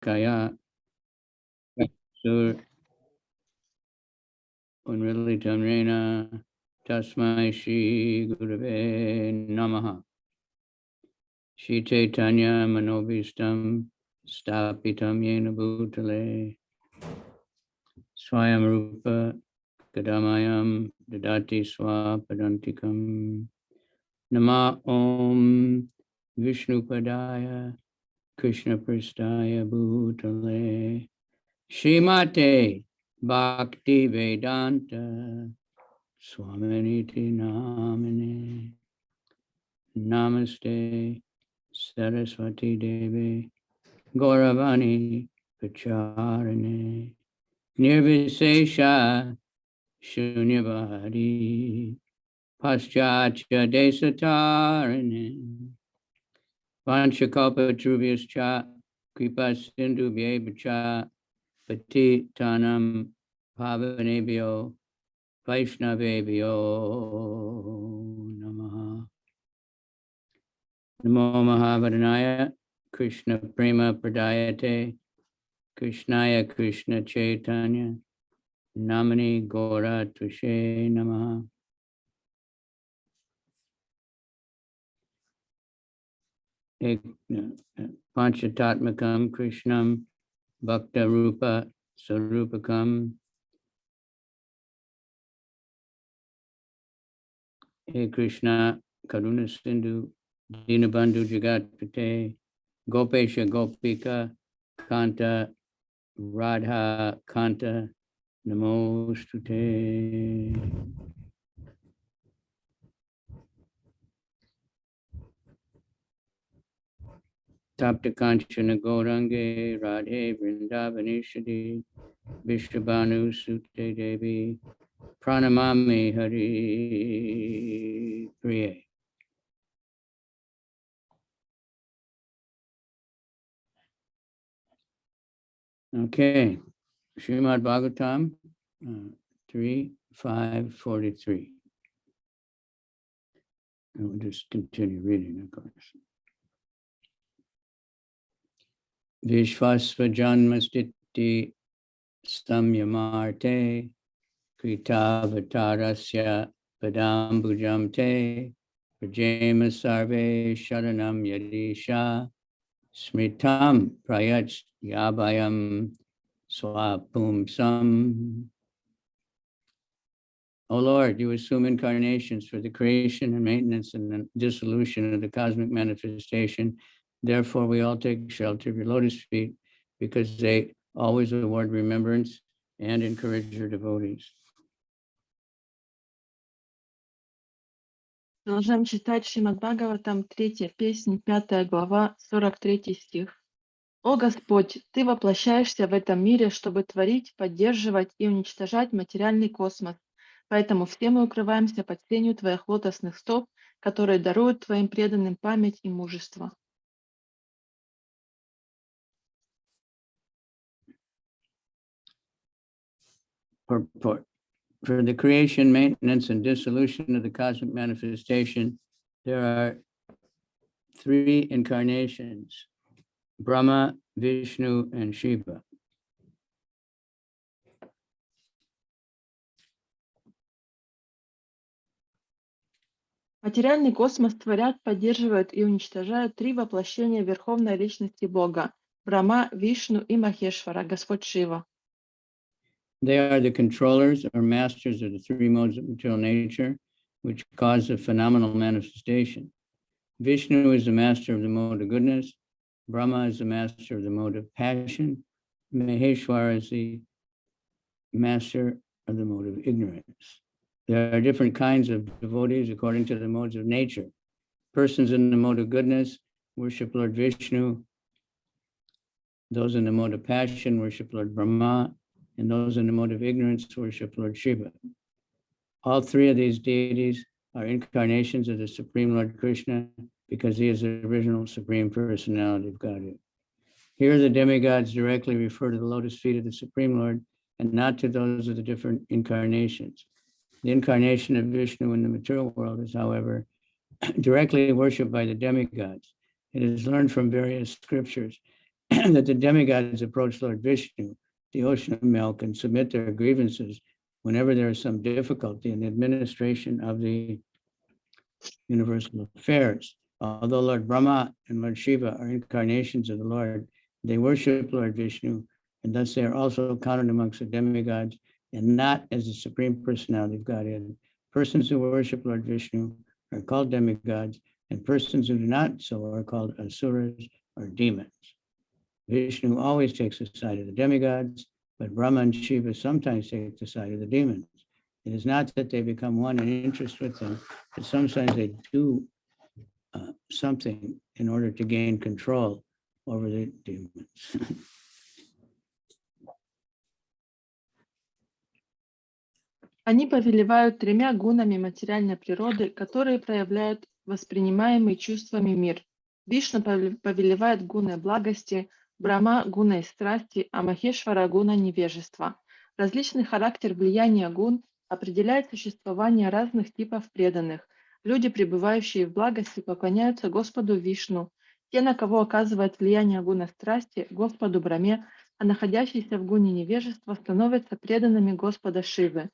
Kaya Sur Unrilitam Rena Tasmai Shri Gurave Namaha Shri Chaitanya Manobhistam Stapitam Yena Bhutale Swayam Rupa Kadamayam Dadati Swapadantikam Nama Om Vishnu Padaya Krishna Prastaya Bhutale Srimate Bhakti Vedanta Swaminiti Namine Namaste Saraswati Devi Gauravani Pacharane Nirvisesha Shunyavadi Paschatya Desatarane Vanchakalpa Trubhyascha Kripa Sindhu Bhyevacha Patitanam Pavanebhyo Vaishnavebhyo Namaha Namo Mahavadhanaya Krishna Prema Pradayate Krishnaya Krishna Chaitanya Namani Gora Tushe Namaha Panchatatmakam Krishnam Bhakta Rupa Sarupakam He Krishna Karuna Sindhu Dinabandhu Jagatpate Gopesha Gopika Kanta Radha Kanta Namostute. Tapta Kanchana Gaurange Radhe Vrindavaneshwari Vishabhanu Sute Devi Pranamami Hari Priye. Okay, Srimad Bhagavatam 3:543. And we'll just continue reading, of course. Vishvasva Janmastiti Samyamarte Kritavatarasya Padambujam Te Prajema Sarve Sharanam Yadisha Smritam Prayach Yabhayam Swapumsam. O Lord, you assume incarnations for the creation and maintenance and the dissolution of the cosmic manifestation. Therefore, we all take shelter of your lotus feet because they always award remembrance and encourage your devotees. Продолжаем читать Шримад Бхагаватам, третья песня, 5 глава, 43 стих. О Господь, Ты воплощаешься в этом мире, чтобы творить, поддерживать и уничтожать материальный космос. Поэтому все мы укрываемся под тенью Твоих лотосных стоп, которые даруют Твоим преданным память и мужество. For the creation, maintenance, and dissolution of the cosmic manifestation, there are 3 incarnations: Brahma, Vishnu, and Shiva. Материальный космос творят, поддерживают и уничтожают 3 воплощения Верховной Личности Бога – Брахма, Вишну и Махешвара, Господь Шива. They are the controllers or masters of the 3 modes of material nature, which cause the phenomenal manifestation. Vishnu is the master of the mode of goodness. Brahma is the master of the mode of passion. Maheshwara is the master of the mode of ignorance. There are different kinds of devotees according to the modes of nature. Persons in the mode of goodness worship Lord Vishnu. Those in the mode of passion worship Lord Brahma. And those in the mode of ignorance worship Lord Shiva. All 3 of these deities are incarnations of the Supreme Lord Krishna because he is the original Supreme Personality of Godhead. Here the demigods directly refer to the lotus feet of the Supreme Lord and not to those of the different incarnations. The incarnation of Vishnu in the material world is, however, directly worshipped by the demigods. It is learned from various scriptures that the demigods approach Lord Vishnu, the ocean of milk, and submit their grievances whenever there is some difficulty in the administration of the universal affairs. Although Lord Brahma and Lord Shiva are incarnations of the Lord, they worship Lord Vishnu, and thus they are also counted amongst the demigods and not as the Supreme Personality of Godhead. Persons who worship Lord Vishnu are called demigods, and persons who do not so are called asuras or demons. Vishnu always takes the side of the demigods, but Brahma and Shiva sometimes take the side of the demons. It is not that they become one in interest with them, but sometimes they do something in order to gain control over the demons. Они повелевают тремя гунами материальной природы, которые проявляют воспринимаемый чувствами мир. Вишну повелевает гуной благости, Брахма – гуной страсти, а Махешвара – гуной невежества. Различный характер влияния гун определяет существование разных типов преданных. Люди, пребывающие в благости, поклоняются Господу Вишну. Те, на кого оказывает влияние гуна страсти, Господу Брахме, а находящиеся в гуне невежества становятся преданными Господа Шивы.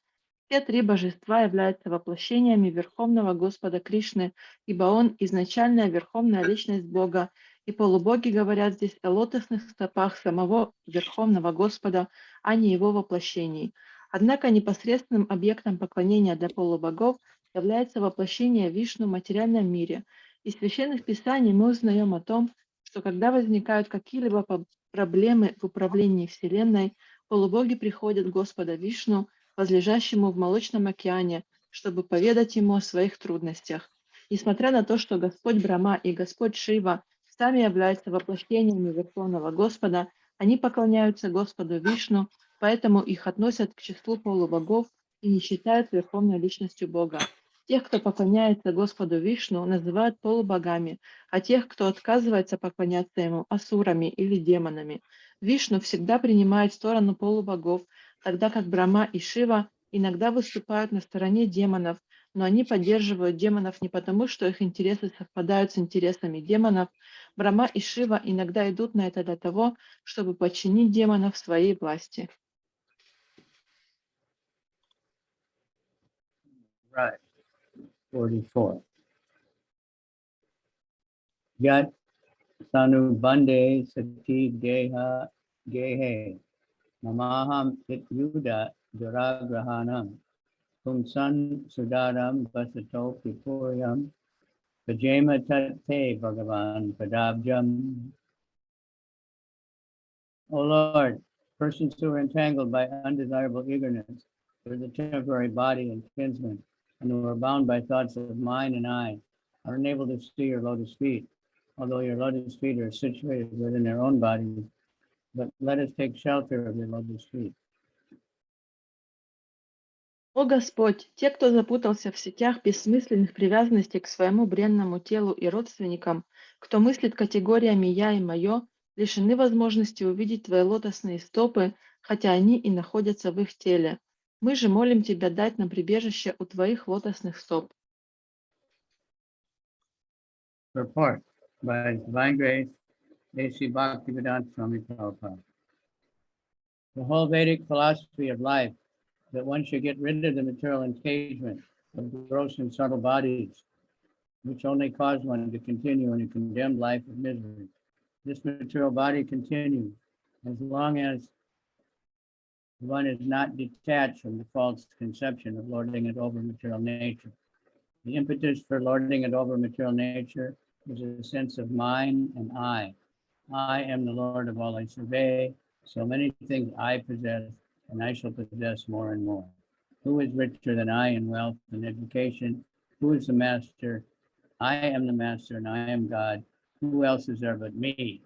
Все три божества являются воплощениями Верховного Господа Кришны, ибо Он – изначальная Верховная Личность Бога, и полубоги говорят здесь о лотосных стопах самого Верховного Господа, а не Его воплощении. Однако непосредственным объектом поклонения для полубогов является воплощение Вишну в материальном мире. Из священных писаний мы узнаем о том, что когда возникают какие-либо проблемы в управлении Вселенной, полубоги приходят к Господу Вишну, возлежащему в Молочном океане, чтобы поведать ему о своих трудностях. Несмотря на то, что Господь Брахма и Господь Шива сами являются воплощениями Верховного Господа, они поклоняются Господу Вишну, поэтому их относят к числу полубогов и не считают Верховной Личностью Бога. Тех, кто поклоняется Господу Вишну, называют полубогами, а тех, кто отказывается поклоняться Ему, асурами или демонами. Вишну всегда принимает сторону полубогов, тогда как Брахма и Шива иногда выступают на стороне демонов, но они поддерживают демонов не потому, что их интересы совпадают с интересами демонов. Брахма и Шива иногда идут на это для того, чтобы подчинить демонов своей власти. Right. 44. Yat sanubande sati geha gehe namaham it yuda duragrahanam kumsan sudaram vasato pipuryam pajama tate bhagavan padabjam. O Lord, persons who are entangled by undesirable eagerness for the temporary body and kinsmen, and who are bound by thoughts of mine and I, are unable to see your lotus feet, although your lotus feet are situated within their own bodies. But let us take shelter of your lotus feet. О Господь, те, кто запутался в сетях бессмысленных привязанностей к своему бренному телу и родственникам, кто мыслит категориями «я» и «моё», лишены возможности увидеть Твои лотосные стопы, хотя они и находятся в их теле. Мы же молим Тебя дать нам прибежище у Твоих лотосных стоп. Report by His Divine Grace, A.C. Bhaktivedanta Swami Prabhupada. The whole Vedic philosophy of life, that one should get rid of the material engagement of gross and subtle bodies, which only cause one to continue in a condemned life of misery. This material body continues as long as one is not detached from the false conception of lording it over material nature. The impetus for lording it over material nature is a sense of mine and I. I am the Lord of all I survey. So many things I possess, and I shall possess more and more. Who is richer than I in wealth and education? Who is the master? I am the master and I am God. Who else is there but me?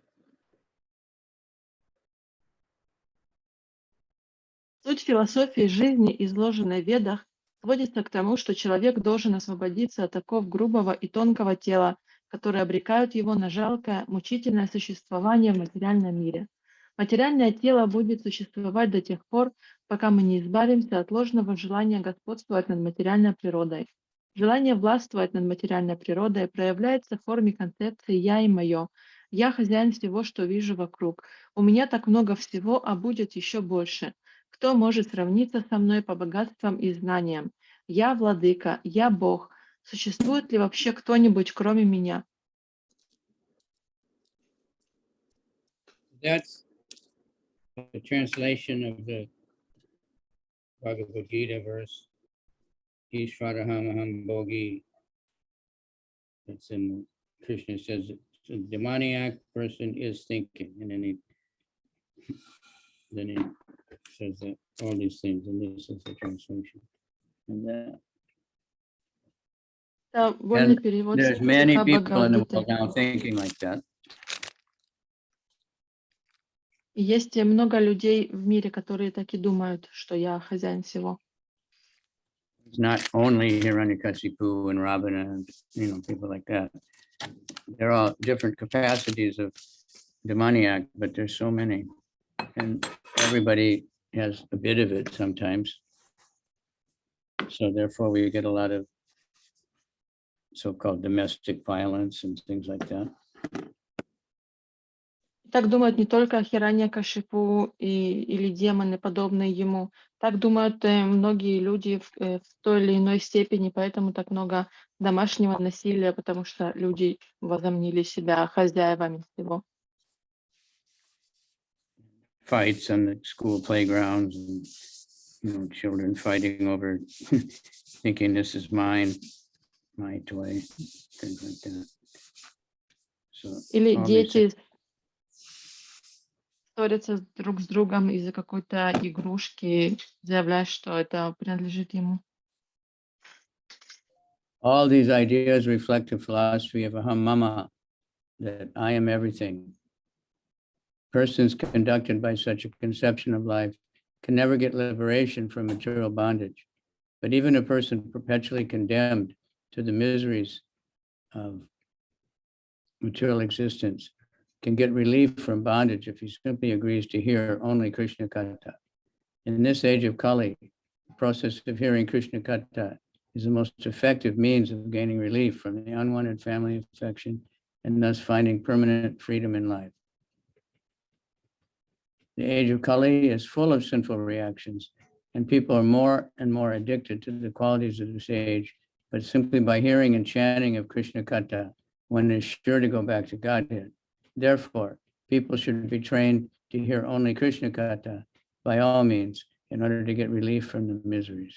Суть философии жизни, изложенной в Ведах, сводится к тому, что человек должен освободиться от оков грубого и тонкого тела, которые обрекают его на жалкое, мучительное существование в материальном мире. Материальное тело будет существовать до тех пор, пока мы не избавимся от ложного желания господствовать над материальной природой. Желание властвовать над материальной природой проявляется в форме концепции «я» и «моё». Я хозяин всего, что вижу вокруг. У меня так много всего, а будет еще больше. Кто может сравниться со мной по богатствам и знаниям? Я владыка, я Бог. Существует ли вообще кто-нибудь, кроме меня? That's the translation of the Bhagavad Gita verse, Ishvaraham Bogi. It's in Krishna says a demoniac person is thinking, and then he says that all these things, and this is the translation. And Это вольный and перевод there's many стиха people in the Бхагавадгиты. world now thinking like that. И есть много людей в мире, которые так и думают, что я хозяин всего. It's not only Hiranyakasipu and Ravana and people like that. They're all different capacities of demoniac, but there's so many, and everybody has a bit of it sometimes. So therefore, we get a lot of so-called domestic violence and things like that. Так думают не только Хираньякашипу или демоны, подобные ему. Так думают многие люди в той или иной степени, поэтому так много домашнего насилия, потому что люди возомнили себя хозяевами всего. Fights on the school playgrounds, and children fighting over thinking this is mine, my toy, things like that. So Или all these дети ссорятся друг с другом из-за какой-то игрушки, заявляя, что это принадлежит ему. all these ideas reflect the philosophy of aham mama, that I am everything. Persons conducted by such a conception of life can never get liberation from material bondage. But even a person perpetually condemned to the miseries of material existence can get relief from bondage if he simply agrees to hear only Krishna Katha. In this age of Kali, the process of hearing Krishna Katha is the most effective means of gaining relief from the unwanted family affection and thus finding permanent freedom in life. The age of Kali is full of sinful reactions, and people are more and more addicted to the qualities of this age, but simply by hearing and chanting of Krishna Katha, one is sure to go back to Godhead. Therefore, people should be trained to hear only Krishna Katha by all means in order to get relief from the miseries.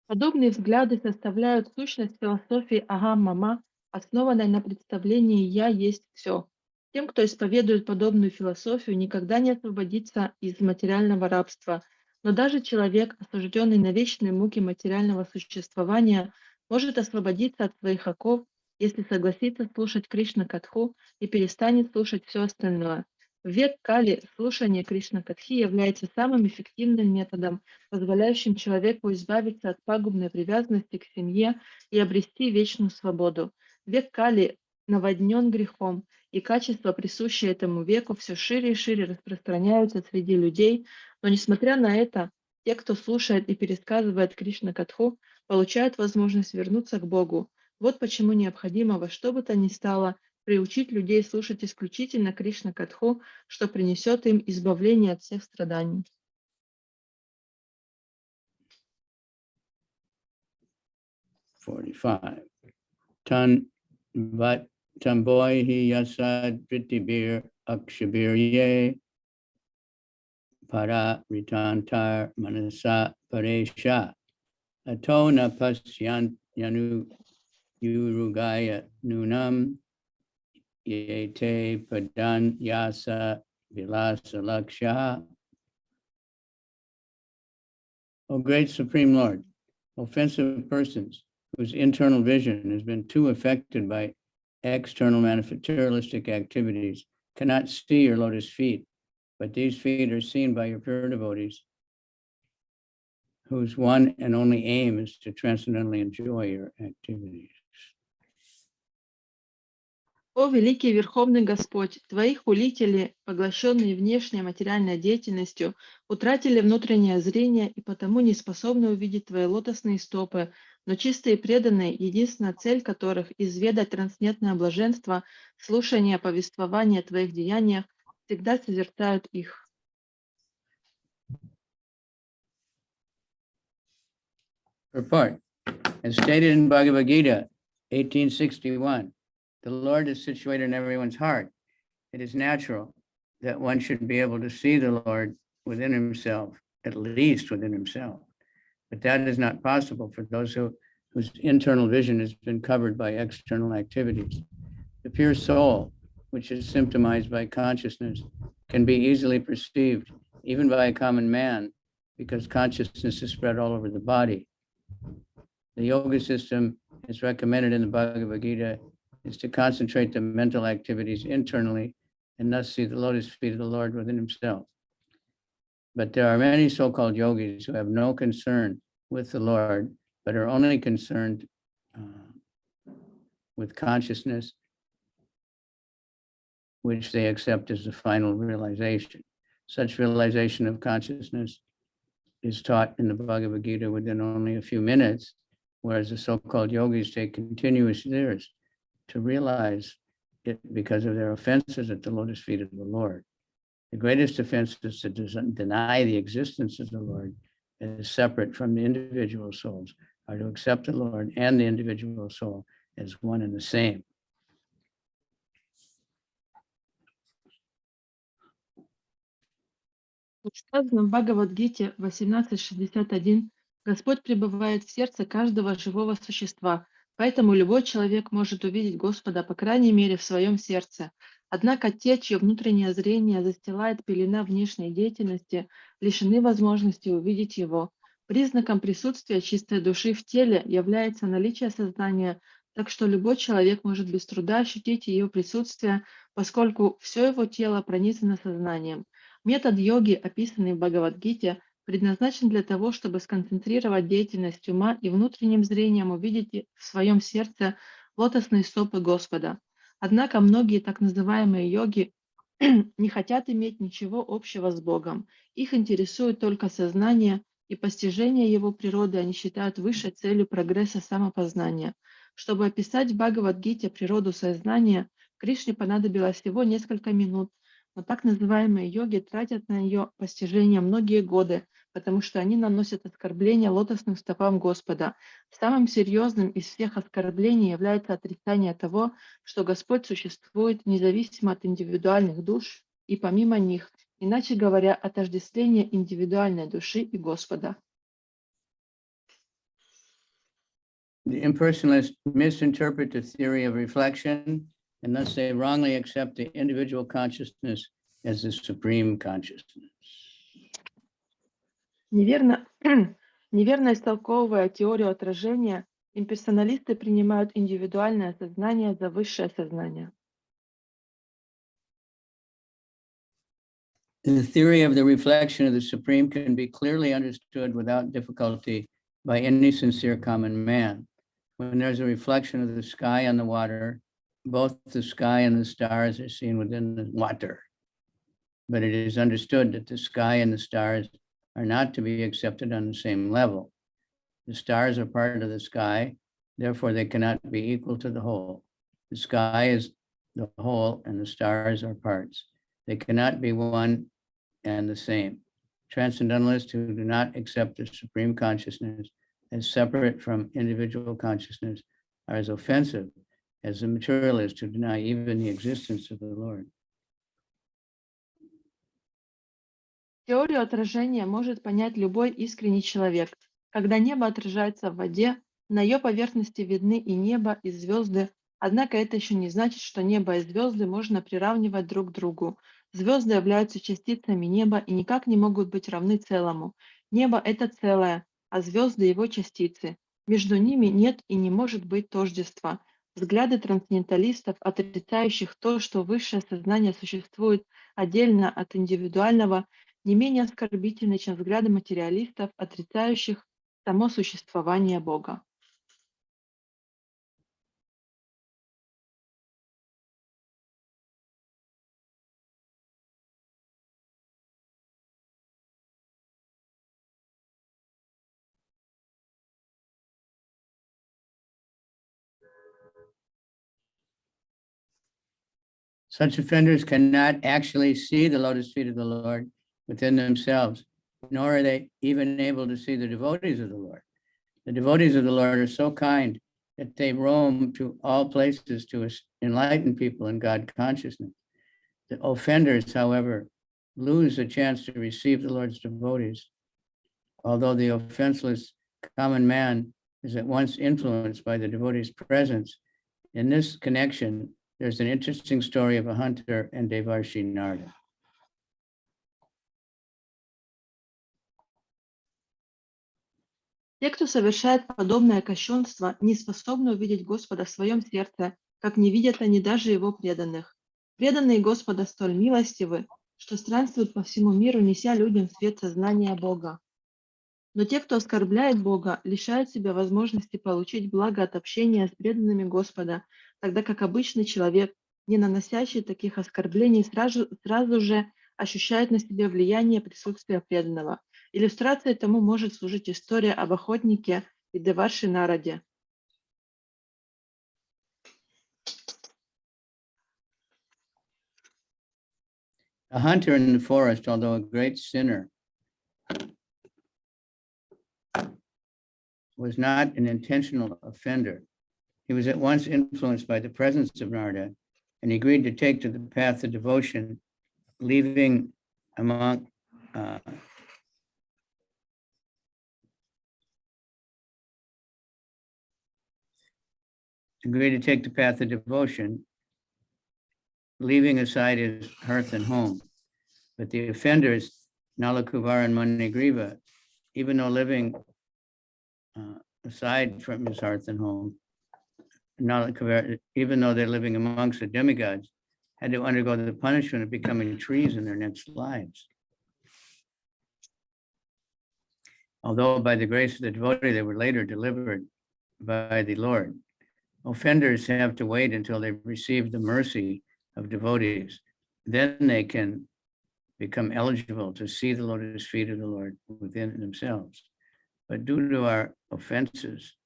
Подобные взгляды составляют сущность философии Агам-Мама, основанной на представлении «я есть все». Тем, кто исповедует подобную философию, никогда не освободится из материального рабства. Но даже человек, осужденный на вечные муки материального существования, может освободиться от своих оков, если согласится слушать Кришна-катху и перестанет слушать все остальное. В век Кали слушание Кришна-катхи является самым эффективным методом, позволяющим человеку избавиться от пагубной привязанности к семье и обрести вечную свободу. Век Кали наводнен грехом, и качества, присущие этому веку, все шире и шире распространяются среди людей, но несмотря на это, те, кто слушает и пересказывает Кришна-катху, получают возможность вернуться к Богу. Вот почему необходимо во что бы то ни стало приучить людей слушать исключительно Кришна-катху, что принесет им избавление от всех страданий. Tambohi yasad pritibir akshabir ye para ritantar manasa paresha atona pasyan yanu yurugaya nunam yete padan yasa vilasa laksha. O great Supreme Lord, offensive persons whose internal vision has been too affected by external materialistic activities cannot see your lotus feet, but these feet are seen by your pure devotees, whose one and only aim is to transcendently enjoy your activities. О великий Верховный Господь, Твои хулители, поглощенные внешней материальной деятельностью, утратили внутреннее зрение и потому не способны увидеть Твои лотосные стопы, Но чистые преданные, единственная цель которых — изведать трансцендентное блаженство, слушание повествования о твоих деяниях, всегда созерцают их. Report. As stated in Bhagavad Gita, 1861, the Lord is situated in everyone's heart. It is natural that one should be able to see the Lord within himself, at least within himself. But that is not possible for those whose internal vision has been covered by external activities. The pure soul, which is symptomized by consciousness, can be easily perceived even by a common man because consciousness is spread all over the body. The yoga system, as recommended in the Bhagavad Gita, is to concentrate the mental activities internally and thus see the lotus feet of the Lord within himself. But there are many so-called yogis who have no concern with the Lord, but are only concerned with consciousness, which they accept as the final realization. Such realization of consciousness is taught in the Bhagavad Gita within only a few minutes, whereas the so-called yogis take continuous years to realize it because of their offenses at the lotus feet of the Lord. The greatest offense is to deny the existence of the Lord as separate from the individual souls, or to accept the Lord and the individual soul as one and the same. Как сказано в Бхагавад-гите 18.61, Господь пребывает в сердце каждого живого существа, поэтому любой человек может увидеть Господа, по крайней мере, в своем сердце. Однако те, чье внутреннее зрение застилает пелена внешней деятельности, лишены возможности увидеть Его. Признаком присутствия чистой души в теле является наличие сознания, так что любой человек может без труда ощутить ее присутствие, поскольку все его тело пронизано сознанием. Метод йоги, описанный в Бхагавад-гите, предназначен для того, чтобы сконцентрировать деятельность ума и внутренним зрением увидеть в своем сердце лотосные стопы Господа. Однако многие так называемые йоги не хотят иметь ничего общего с Богом. Их интересует только сознание, и постижение его природы они считают высшей целью прогресса самопознания. Чтобы описать в Бхагавад-гите природу сознания, Кришне понадобилось всего несколько минут, но так называемые йоги тратят на ее постижение многие годы, потому что они наносят оскорбления лотосным стопам Господа. Самым серьезным из всех оскорблений является отрицание того, что Господь существует независимо от индивидуальных душ и помимо них, иначе говоря, отождествление индивидуальной души и Господа. The impersonalists misinterpret the theory of reflection, and thus they wrongly accept the individual consciousness as the supreme consciousness. Неверно истолковывая теорию отражения, имперсоналисты принимают индивидуальное сознание за высшее сознание. The theory of the reflection of the Supreme can be clearly understood without difficulty by any sincere common man. When there's a reflection of the sky on the water, both the sky and the stars are seen within the water. But it is understood that the sky and the stars are not to be accepted on the same level. The stars are part of the sky, therefore they cannot be equal to the whole. The sky is the whole and the stars are parts. They cannot be one and the same. Transcendentalists who do not accept the supreme consciousness as separate from individual consciousness are as offensive as the materialists who deny even the existence of the Lord. Теорию отражения может понять любой искренний человек. Когда небо отражается в воде, на ее поверхности видны и небо, и звезды. Однако это еще не значит, что небо и звезды можно приравнивать друг к другу. Звезды являются частицами неба и никак не могут быть равны целому. Небо — это целое, а звезды — его частицы. Между ними нет и не может быть тождества. Взгляды трансценденталистов, отрицающих то, что высшее сознание существует отдельно от индивидуального, не менее оскорбительны, чем взгляды материалистов, отрицающих само существование Бога. Such offenders cannot actually see the lotus feet of the Lord within themselves, nor are they even able to see the devotees of the Lord. The devotees of the Lord are so kind that they roam to all places to enlighten people in God consciousness. The offenders, however, lose a chance to receive the Lord's devotees. Although the offenseless common man is at once influenced by the devotee's presence, in this connection, there's an interesting story of a hunter and Devarshi Narada. Те, кто совершает подобное кощунство, не способны увидеть Господа в своем сердце, как не видят они даже его преданных. Преданные Господа столь милостивы, что странствуют по всему миру, неся людям свет сознания Бога. Но те, кто оскорбляет Бога, лишают себя возможности получить благо от общения с преданными Господа, тогда как обычный человек, не наносящий таких оскорблений, сразу же ощущает на себе влияние присутствия преданного. Иллюстрацией тому может служить история об охотнике и Деварши Нараде. A hunter in the forest, although a great sinner, was not an intentional offender. He was at once influenced by the presence of Narada, and he agreed to take to the path of devotion, leaving among leaving aside his hearth and home. But the offenders, Nalakuvar and Manigriva, even though living aside from his hearth and home, even though they're living amongst the demigods, had to undergo the punishment of becoming trees in their next lives. Although by the grace of the devotee, they were later delivered by the Lord. Offenders have to wait until they've received the mercy of devotees. Then they can become eligible to see the lotus feet of the Lord within themselves. But due to our offenses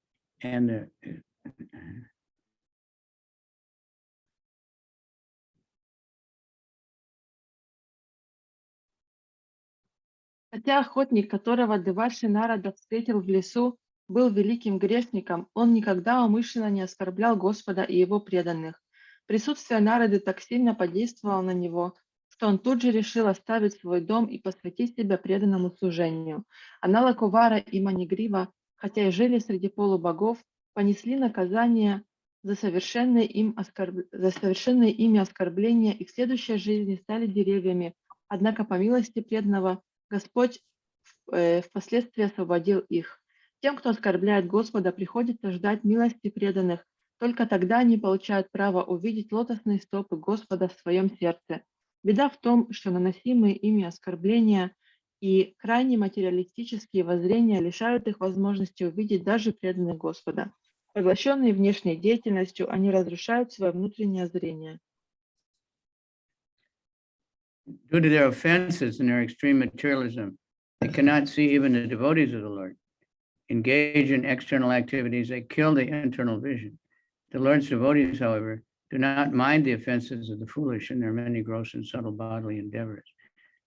and Хотя охотник, которого Деварши Нарада встретил в лесу, был великим грешником, он никогда умышленно не оскорблял Господа и его преданных. Присутствие Нарады так сильно подействовало на него, что он тут же решил оставить свой дом и посвятить себя преданному служению. А Налакувара и Манигрива, хотя и жили среди полубогов, понесли наказание за совершенные ими оскорбления и в следующей жизни стали деревьями. Однако по милости преданного Господь впоследствии освободил их. Тем, кто оскорбляет Господа, приходится ждать милости преданных. Только тогда они получают право увидеть лотосные стопы Господа в своем сердце. Беда в том, что наносимые ими оскорбления и крайне материалистические воззрения лишают их возможности увидеть даже преданных Господа. Поглощенные внешней деятельностью, они разрушают свое внутреннее зрение. Due to their offenses and their extreme materialism, they cannot see even the devotees of the Lord. Engage in external activities, they kill the internal vision. The Lord's devotees, however, do not mind the offenses of the foolish in their many gross and subtle bodily endeavors.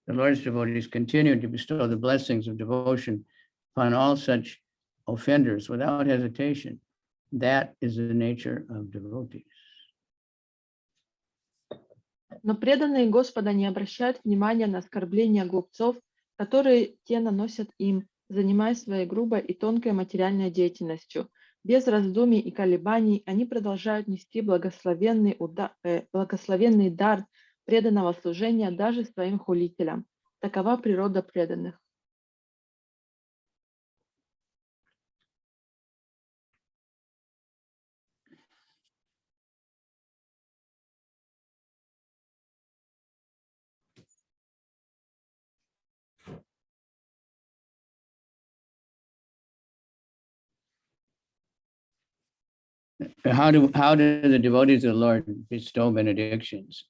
The Lord's devotees continue to bestow the blessings of devotion upon all such offenders without hesitation. That is the nature of devotees. Но преданные Господа не обращают внимания на оскорбления глупцов, которые те наносят им, занимаясь своей грубой и тонкой материальной деятельностью. Без раздумий и колебаний они продолжают нести благословенный дар преданного служения даже своим хулителям. Такова природа преданных. How do the devotees of the Lord bestow benedictions,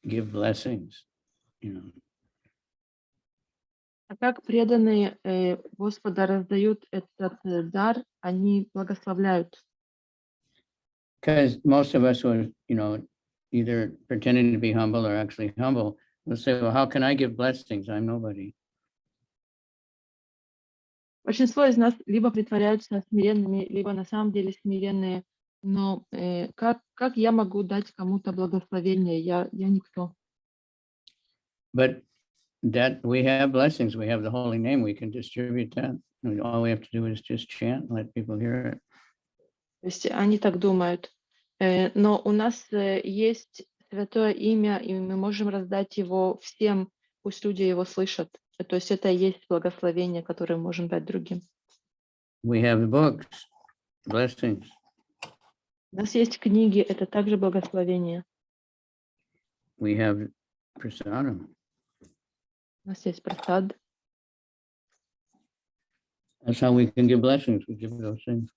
give blessings, you know? А как преданные Господа раздают этот дар, они благословляют. Because most of us would, either pretending to be humble or actually humble, will say, well, how can I give blessings? I'm nobody. Большинство из нас либо притворяются смиренными, либо на самом деле смиренные. Но как я могу дать кому-то благословение? Я никто. But that we have blessings, we have the holy name, we can distribute that. All we have to do is just chant and let people hear it. То есть они так думают. Но у нас есть святое имя, и мы можем раздать его всем, пусть люди его слышат. То есть это и есть благословение, которое мы можем дать другим. We have the books, blessings. У нас есть книги, это также благословение. We have prasadam. У нас есть прасад. That's how we can give blessings. We give those things.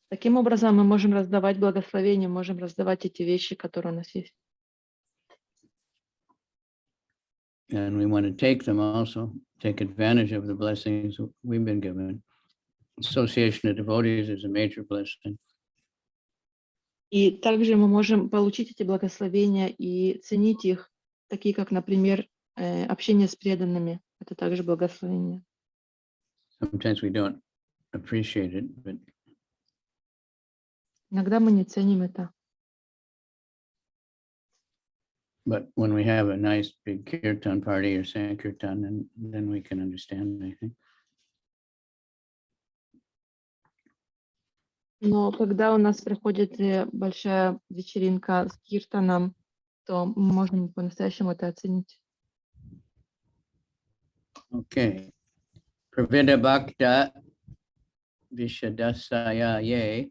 Таким образом, мы можем раздавать благословение, можем раздавать эти вещи, которые у нас есть. And we want to take them also, take advantage of the blessings we've been given. Association of devotees is a major blessing. И также мы можем получить эти благословения и ценить их, такие как, например, общение с преданными. Это также благословение. Sometimes we don't appreciate it, but Иногда мы не ценим это. But when we have a nice big kirtan party or sankirtan, then we can understand, I think. Но когда у нас приходит большая вечеринка с киртаном, то мы можем по-настоящему это оценить. Okay. Pravida Bhakta Vishadasaya Ye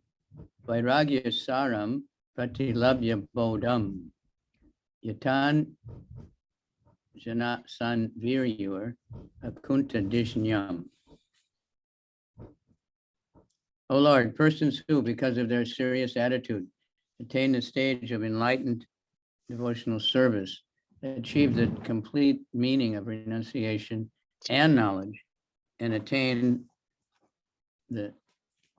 Vairagya Saram Pratilabhya Bodham Yatan Jana San Viryur Akunta Dishnyam. O Lord, persons who, because of their serious attitude, attain the stage of enlightened devotional service, achieve the complete meaning of renunciation and knowledge, and attain the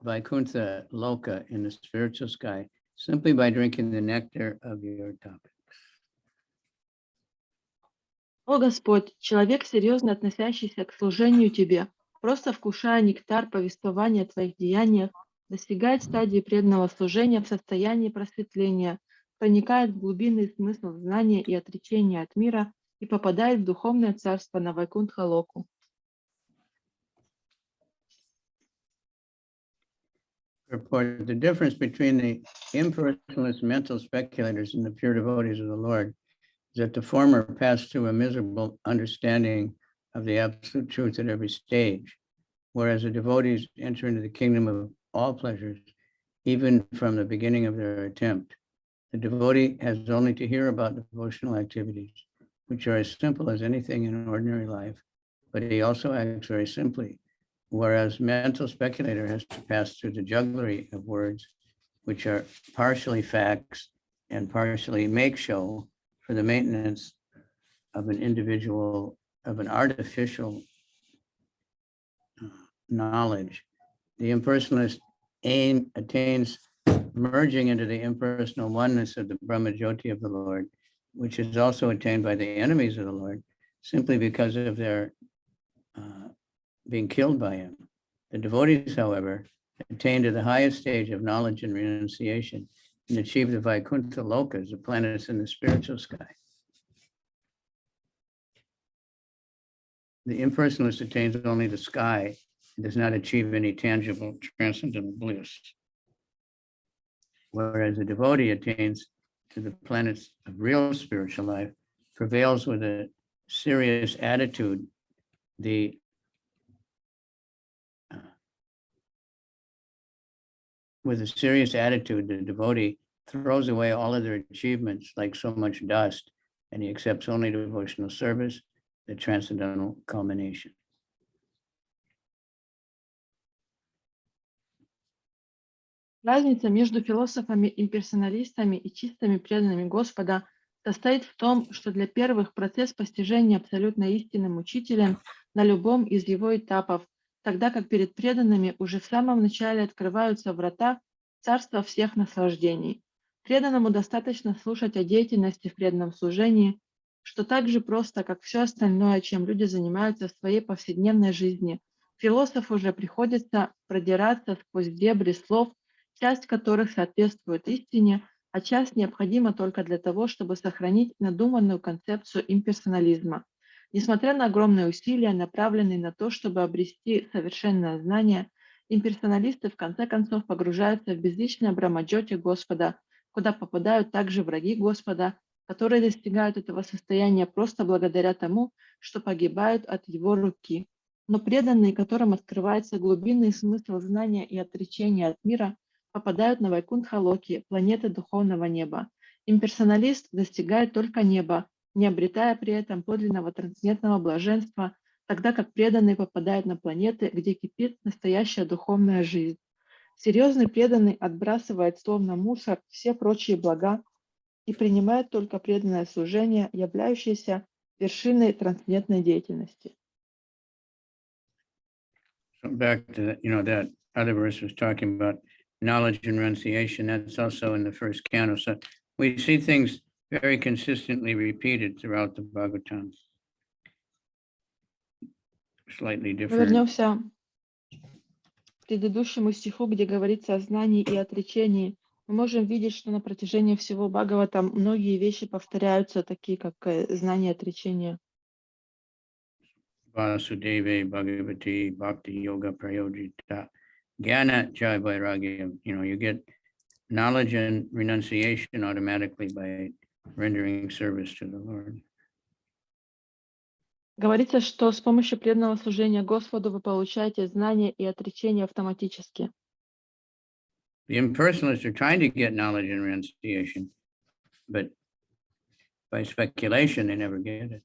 Vaikuntha Loka in the spiritual sky simply by drinking the nectar of your topics. О Господь, человек, серьезно относящийся к служению Тебе, просто вкушая нектар повествования о Твоих деяниях, достигает стадии преданного служения в состоянии просветления, проникает в глубинный смысл знания и отречения от мира и попадает в духовное царство на Вайкунтха-локу. Report the difference between the impersonalist mental speculators and the pure devotees of the Lord is that the former pass through a miserable understanding of the absolute truth at every stage, whereas the devotees enter into the kingdom of all pleasures, even from the beginning of their attempt. The devotee has only to hear about devotional activities, which are as simple as anything in ordinary life, but he also acts very simply, whereas mental speculator has to pass through the jugglery of words, which are partially facts and partially make show for the maintenance of an individual, of an artificial knowledge. The impersonalist attains merging into the impersonal oneness of the Brahma Jyoti of the Lord, which is also attained by the enemies of the Lord, simply because of their being killed by him. The devotees, however, attain to the highest stage of knowledge and renunciation and achieve the Vaikuntha Lokas, the planets in the spiritual sky. The impersonalist attains only the sky and does not achieve any tangible transcendental bliss, whereas the devotee attains to the planets of real spiritual life, prevails with a serious attitude, the devotee throws away all of their achievements like so much dust, and he accepts only devotional service, the transcendental culmination. Разница между философами-имперсоналистами и чистыми преданными Господа состоит в том, что для первых процесс постижения абсолютной истины мучителен на любом из его этапов, тогда как перед преданными уже в самом начале открываются врата царства всех наслаждений. Преданному достаточно слушать о деятельности в преданном служении, что так же просто, как все остальное, чем люди занимаются в своей повседневной жизни. Философу же приходится продираться сквозь дебри слов, часть которых соответствует истине, а часть необходима только для того, чтобы сохранить надуманную концепцию имперсонализма. Несмотря на огромные усилия, направленные на то, чтобы обрести совершенное знание, имперсоналисты в конце концов погружаются в безличное брамаджоти Господа, куда попадают также враги Господа, которые достигают этого состояния просто благодаря тому, что погибают от Его руки. Но преданные, которым открывается глубинный смысл знания и отречения от мира, попадают на Вайкунтха-Локи, планеты духовного неба. Имперсоналист достигает только неба, не обретая при этом подлинного трансцендентного блаженства, тогда как преданные попадают на планеты, где кипит настоящая духовная жизнь. Серьезный преданный отбрасывает словно мусор все прочие блага и принимает только преданное служение, являющееся вершиной трансцендентной деятельности. So back to that, that other verse was talking about knowledge and renunciation. That's also in the first canto. So we see things very consistently repeated throughout the Bhagavatam. Slightly Мы different. вернемся к предыдущему стиху, где говорится о знании и отречении. Мы можем видеть, что на протяжении всего Бхагаватам многие вещи повторяются, такие как знание и отречение. Vasudeve Bhagavati Bhakti Yoga Prayojita Jnana Jai Vairagya. You get knowledge and renunciation automatically by rendering service to the Lord. Говорится, что с помощью преданного служения Господу вы получаете знание и отречение автоматически. The impersonalists are trying to get knowledge and renunciation, but by speculation, they never get it.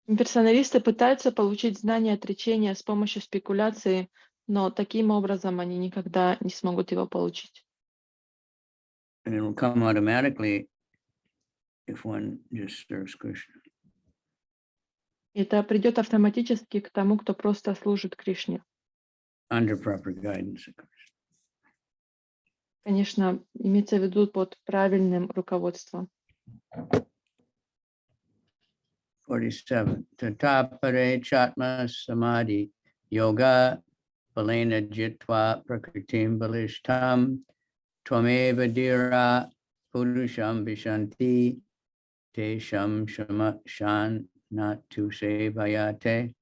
Имперсоналисты пытаются получить знание и отречение с помощью спекуляции, но таким образом они никогда не смогут его получить. And it will come automatically if one just serves Krishna. Это придет автоматически к тому, кто просто служит Кришне. Under proper guidance, of course. Конечно, имеется в виду под правильным руководством. 47. Tatapare chatma samadhi yoga balena jitva prakritim balishtam twameva dira purusham vishanti te sham shama shan not to say vayate.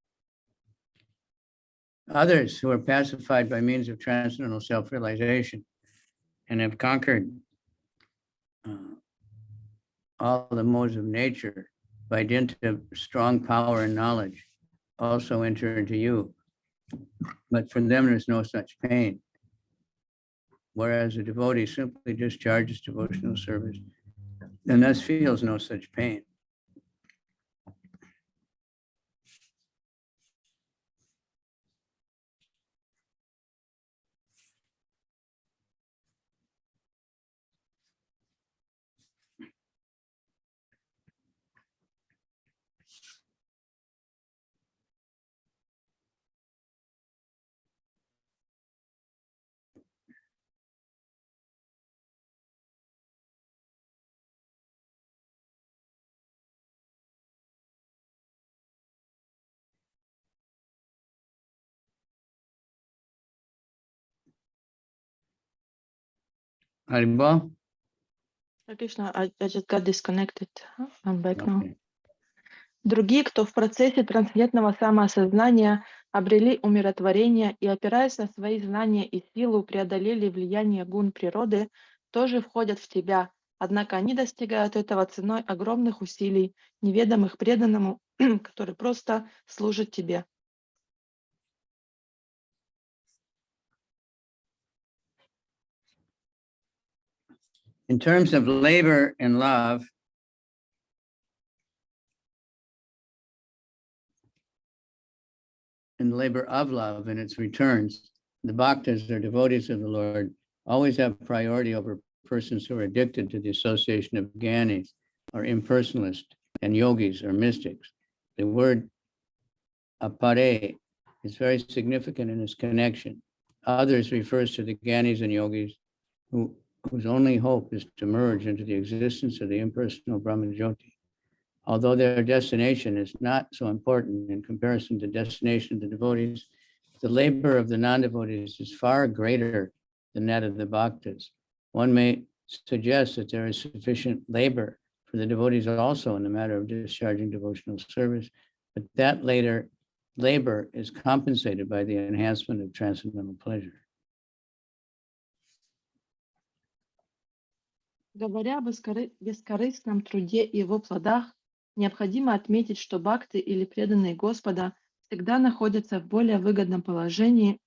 Others who are pacified by means of transcendental self-realization and have conquered all the modes of nature by dint of strong power and knowledge, also enter into you. But for them, there's no such pain. Whereas a devotee simply discharges devotional service and thus feels no such pain. Haribol? Krishna, I just got disconnected. I'm back now. Okay. Другие, кто в процессе трансцендентного самоосознания обрели умиротворение и, опираясь на свои знания и силу, преодолели влияние гун природы, тоже входят в тебя. Однако они достигают этого ценой огромных усилий, неведомых преданному, который просто служит тебе. In terms of labor and love, and the labor of love and its returns, the bhaktas or devotees of the Lord always have priority over persons who are addicted to the association of gyanis or impersonalists and yogis or mystics. The word apare is very significant in its connection. Others refers to the gyanis and yogis who whose only hope is to merge into the existence of the impersonal Brahmajyoti. Although their destination is not so important in comparison to the destination of the devotees, the labor of the non-devotees is far greater than that of the bhaktas. One may suggest that there is sufficient labor for the devotees also in the matter of discharging devotional service, but that later labor is compensated by the enhancement of transcendental pleasure. Говоря об бескорыстном труде и его плодах, необходимо отметить, что бхакты или преданные Господа всегда находятся в более выгодном положении,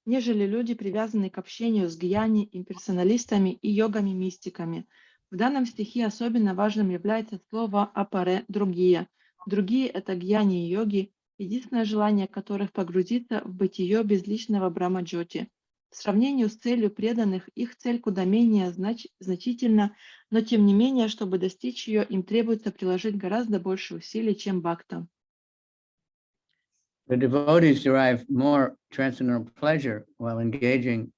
нежели люди, привязанные к общению с гьяни, имперсоналистами и йогами-мистиками. В данном стихе особенно важным является слово «апаре» – «другие». Другие – это гьяни и йоги, единственное желание которых погрузиться в бытие безличного Брахма-джоти. В сравнении с целью преданных, их цель куда менее значительна, но тем не менее, чтобы достичь ее, им требуется приложить гораздо больше усилий, чем бхактам. The devotees derive more transcendental pleasure while engaging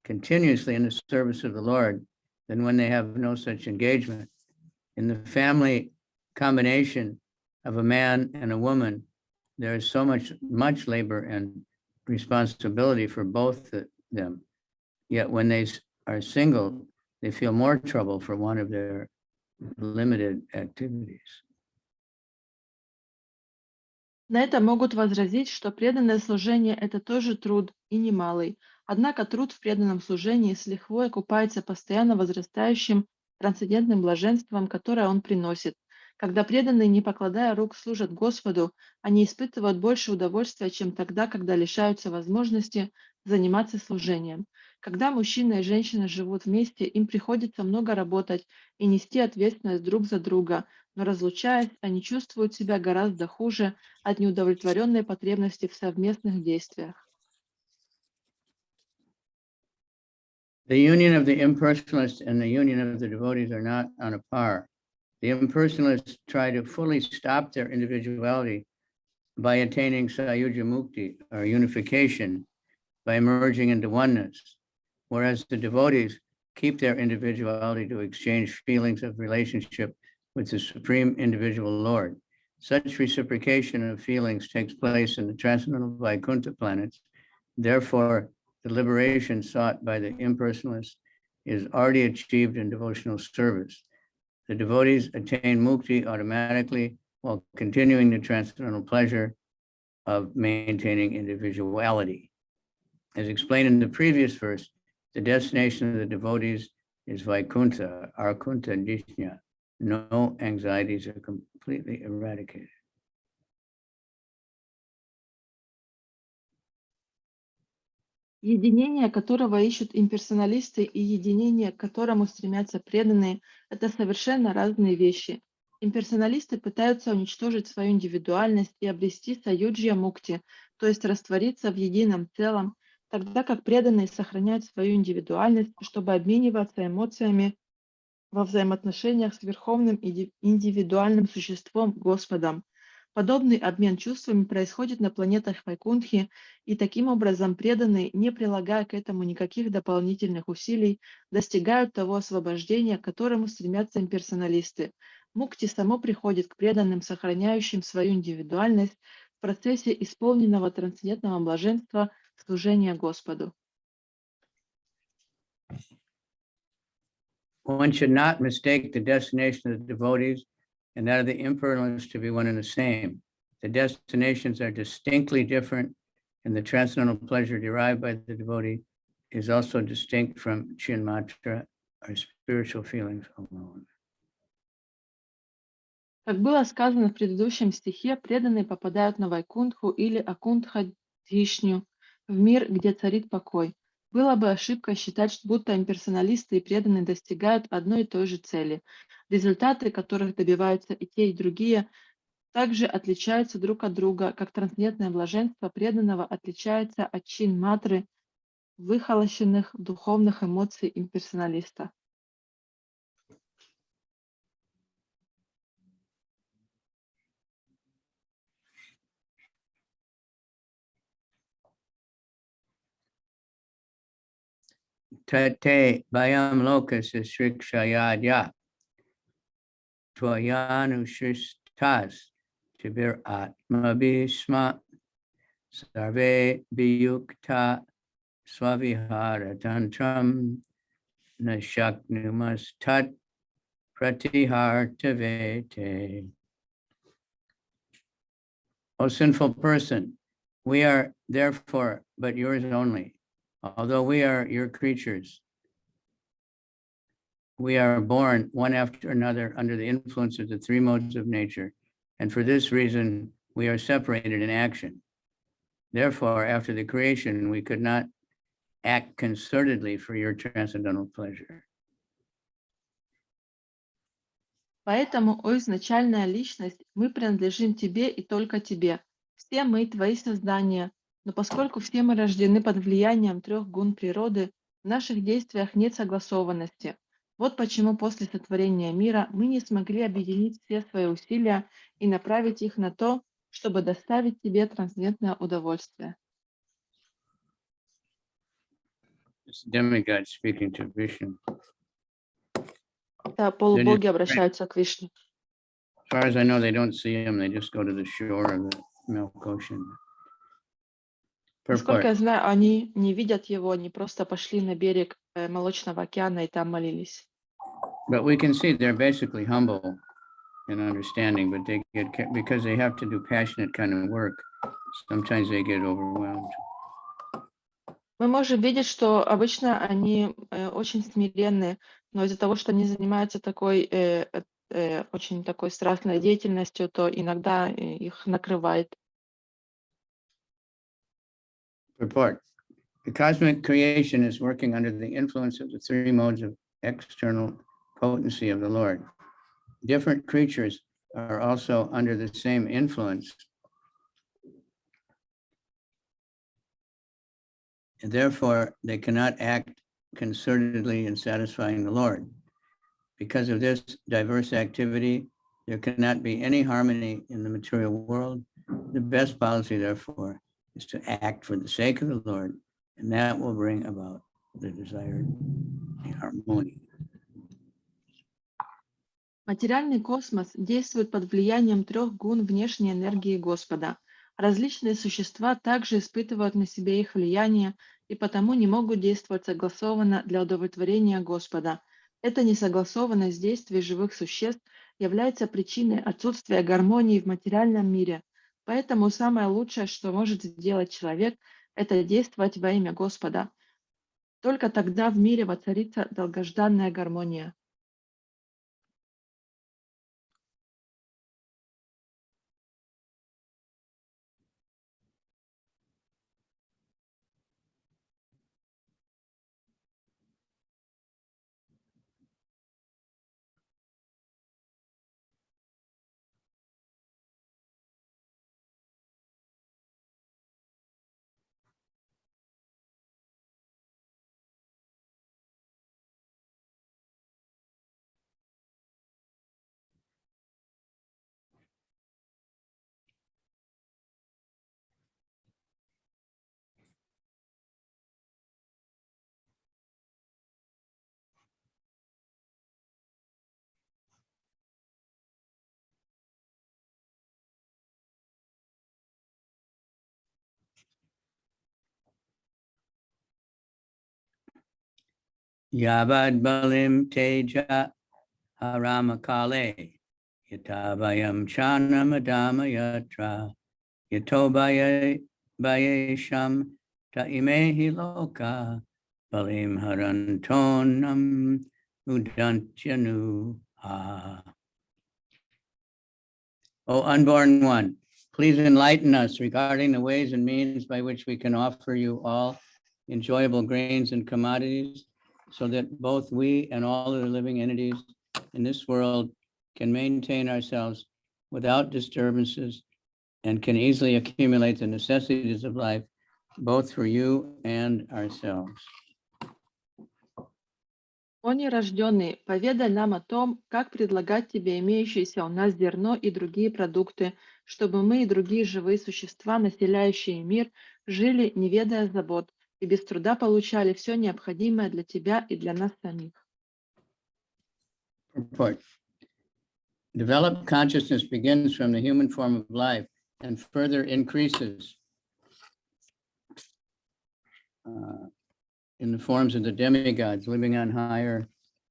continuously in the service of the Lord than when they have no such engagement. In the family combination of a man and a woman, there is so much labor and responsibility for both them. Yet when they are single, they feel more trouble for one of their limited activities. На это могут возразить, что преданное служение – это тоже труд, и немалый. Однако труд в преданном служении с лихвой окупается постоянно возрастающим трансцендентным блаженством, которое он приносит. Когда преданные, не покладая рук, служат Господу, они испытывают больше удовольствия, чем тогда, когда лишаются возможности заниматься служением. Когда мужчина и женщина живут вместе, им приходится много работать и нести ответственность друг за друга, но разлучаясь, они чувствуют себя гораздо хуже от неудовлетворенной потребности в совместных действиях. The union of the impersonalists and the union of the devotees are not on a par. The impersonalists try to fully stop their individuality by attaining Sayuja Mukti, or unification, by merging into oneness, whereas the devotees keep their individuality to exchange feelings of relationship with the Supreme Individual Lord. Such reciprocation of feelings takes place in the transcendental Vaikuntha planets. Therefore, the liberation sought by the impersonalists is already achieved in devotional service. The devotees attain mukti automatically while continuing the transcendental pleasure of maintaining individuality. As explained in the previous verse, the destination of the devotees is Vaikuntha, Arkunta Dishnya. No anxieties are completely eradicated. Единение, которого ищут имперсоналисты, и единение, к которому стремятся преданные, это совершенно разные вещи. Имперсоналисты пытаются уничтожить свою индивидуальность и обрести саюджья мукти, то есть раствориться в едином целом, тогда как преданные сохраняют свою индивидуальность, чтобы обмениваться эмоциями во взаимоотношениях с верховным индивидуальным существом Господом. Подобный обмен чувствами происходит на планетах Вайкунтхи, и таким образом преданные, не прилагая к этому никаких дополнительных усилий, достигают того освобождения, к которому стремятся имперсоналисты. Мукти само приходит к преданным, сохраняющим свою индивидуальность в процессе исполненного трансцендентного блаженства служения Господу. One should not mistake the destination of the devotees and that of the impersonalists to be one and the same. The destinations are distinctly different, and the transcendental pleasure derived by the devotee is also distinct from chinmatra, or spiritual feelings alone. Как было сказано в предыдущем стихе, преданные попадают на Вайкунтху или Акунтха-Дишню, в мир, где царит покой. Было бы ошибкой считать, будто имперсоналисты и преданные достигают одной и той же цели. Результаты, которых добиваются и те, и другие, также отличаются друг от друга, как трансцендентное блаженство преданного отличается от чин-матры, выхолощенных духовных эмоций имперсоналиста. tate bayam lokas shrikshayadya tvayanu shristas tibir atma bhisma sarve biyukta swavihara tantram nashaknumas tat pratihartavete. O sinful person, we are therefore but yours only. Although we are your creatures, we are born one after another under the influence of the three modes of nature, and for this reason we are separated in action. Therefore, after the creation, we could not act concertedly for your transcendental pleasure. Поэтому, о изначальная личность, мы принадлежим тебе и только тебе. Все мы твои создания, но поскольку все мы рождены под влиянием трех гун природы, в наших действиях нет согласованности. Вот почему после сотворения мира мы не смогли объединить все свои усилия и направить их на то, чтобы доставить тебе трансцендентное удовольствие. Demigod speaking to Vishnu. Это полубоги обращаются к Вишну. As far as I know, they don't see him. They just go to the shore of the Milk Ocean. Насколько я Purport. знаю, они не видят его, они просто пошли на берег Молочного океана и там молились. But we can see they're basically humble and understanding, but they get, because they have to do passionate kind of work, sometimes they get overwhelmed. Мы можем видеть, что обычно они очень смиренные, но из-за того, что они занимаются такой очень такой страстной деятельностью, то иногда их накрывает. Purport. The cosmic creation is working under the influence of the three modes of external potency of the Lord. Different creatures are also under the same influence, and therefore they cannot act concertedly in satisfying the Lord. Because of this diverse activity, there cannot be any harmony in the material world. The best policy, therefore, is to act for the sake of the Lord, and that will bring about the desired harmony. Материальный космос действует под влиянием трех гун внешней энергии Господа. Различные существа также испытывают на себе их влияние и потому не могут действовать согласованно для удовлетворения Господа. Эта несогласованность действий живых существ является причиной отсутствия гармонии в материальном мире. Поэтому самое лучшее, что может сделать человек, это действовать во имя Господа. Только тогда в мире воцарится долгожданная гармония. Yavad balim teja haramakale yatabayam chana madama yatra yatobayesham taimehi loka balim harantonam udantyanu. O unborn one, please enlighten us regarding the ways and means by which we can offer you all enjoyable grains and commodities, so that both we and all of the living entities in this world can maintain ourselves without disturbances and can easily accumulate the necessities of life, both for you and ourselves. О нерожденный, поведай нам о том, как предлагать тебе имеющееся у нас зерно и другие продукты, чтобы мы и другие живые существа, населяющие мир, жили, не ведая забот, и без труда получали все необходимое для тебя и для нас самих. Purport. Developed consciousness begins from the human form of life and further increases in the forms of the demigods living on higher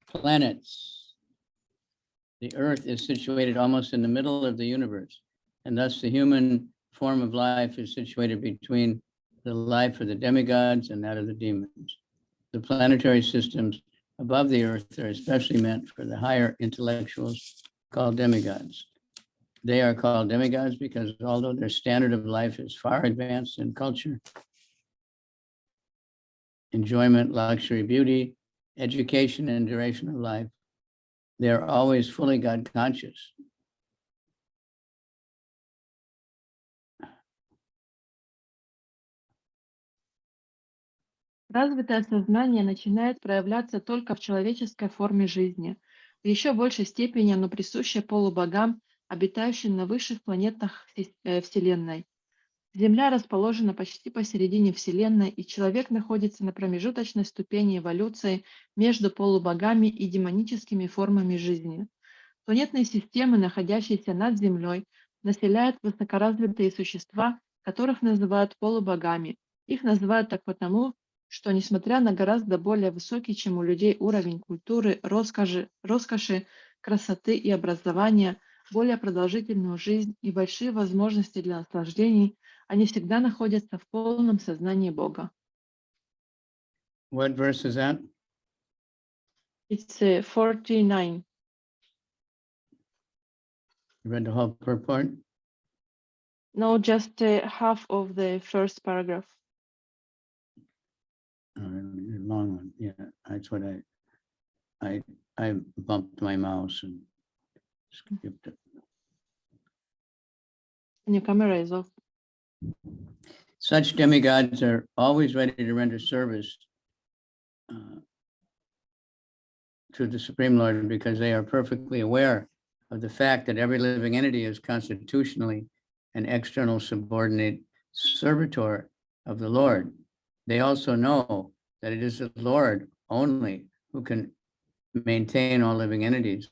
planets. The earth is situated almost in the middle of the universe, and thus the human form of life is situated between the life of the demigods and that of the demons. The planetary systems above the earth are especially meant for the higher intellectuals called demigods. They are called demigods because although their standard of life is far advanced in culture, enjoyment, luxury, beauty, education, and duration of life, they are always fully God conscious. Развитое сознание начинает проявляться только в человеческой форме жизни. В еще большей степени оно присуще полубогам, обитающим на высших планетах Вселенной. Земля расположена почти посередине Вселенной, и человек находится на промежуточной ступени эволюции между полубогами и демоническими формами жизни. Планетные системы, находящиеся над Землей, населяют высокоразвитые существа, которых называют полубогами. Их называют так потому, что, несмотря на гораздо более высокий, чем у людей, уровень культуры, роскоши, красоты и образования, более продолжительную жизнь и большие возможности для наслаждений, они всегда находятся в полном сознании Бога. What verse is that? It's 49. You read the whole purport? No, just half of the first paragraph. Long one, yeah. That's what I bumped my mouse and skipped it. And your camera is off. Such demigods are always ready to render service to the Supreme Lord because they are perfectly aware of the fact that every living entity is constitutionally an external subordinate servitor of the Lord. They also know that it is the Lord only who can maintain all living entities.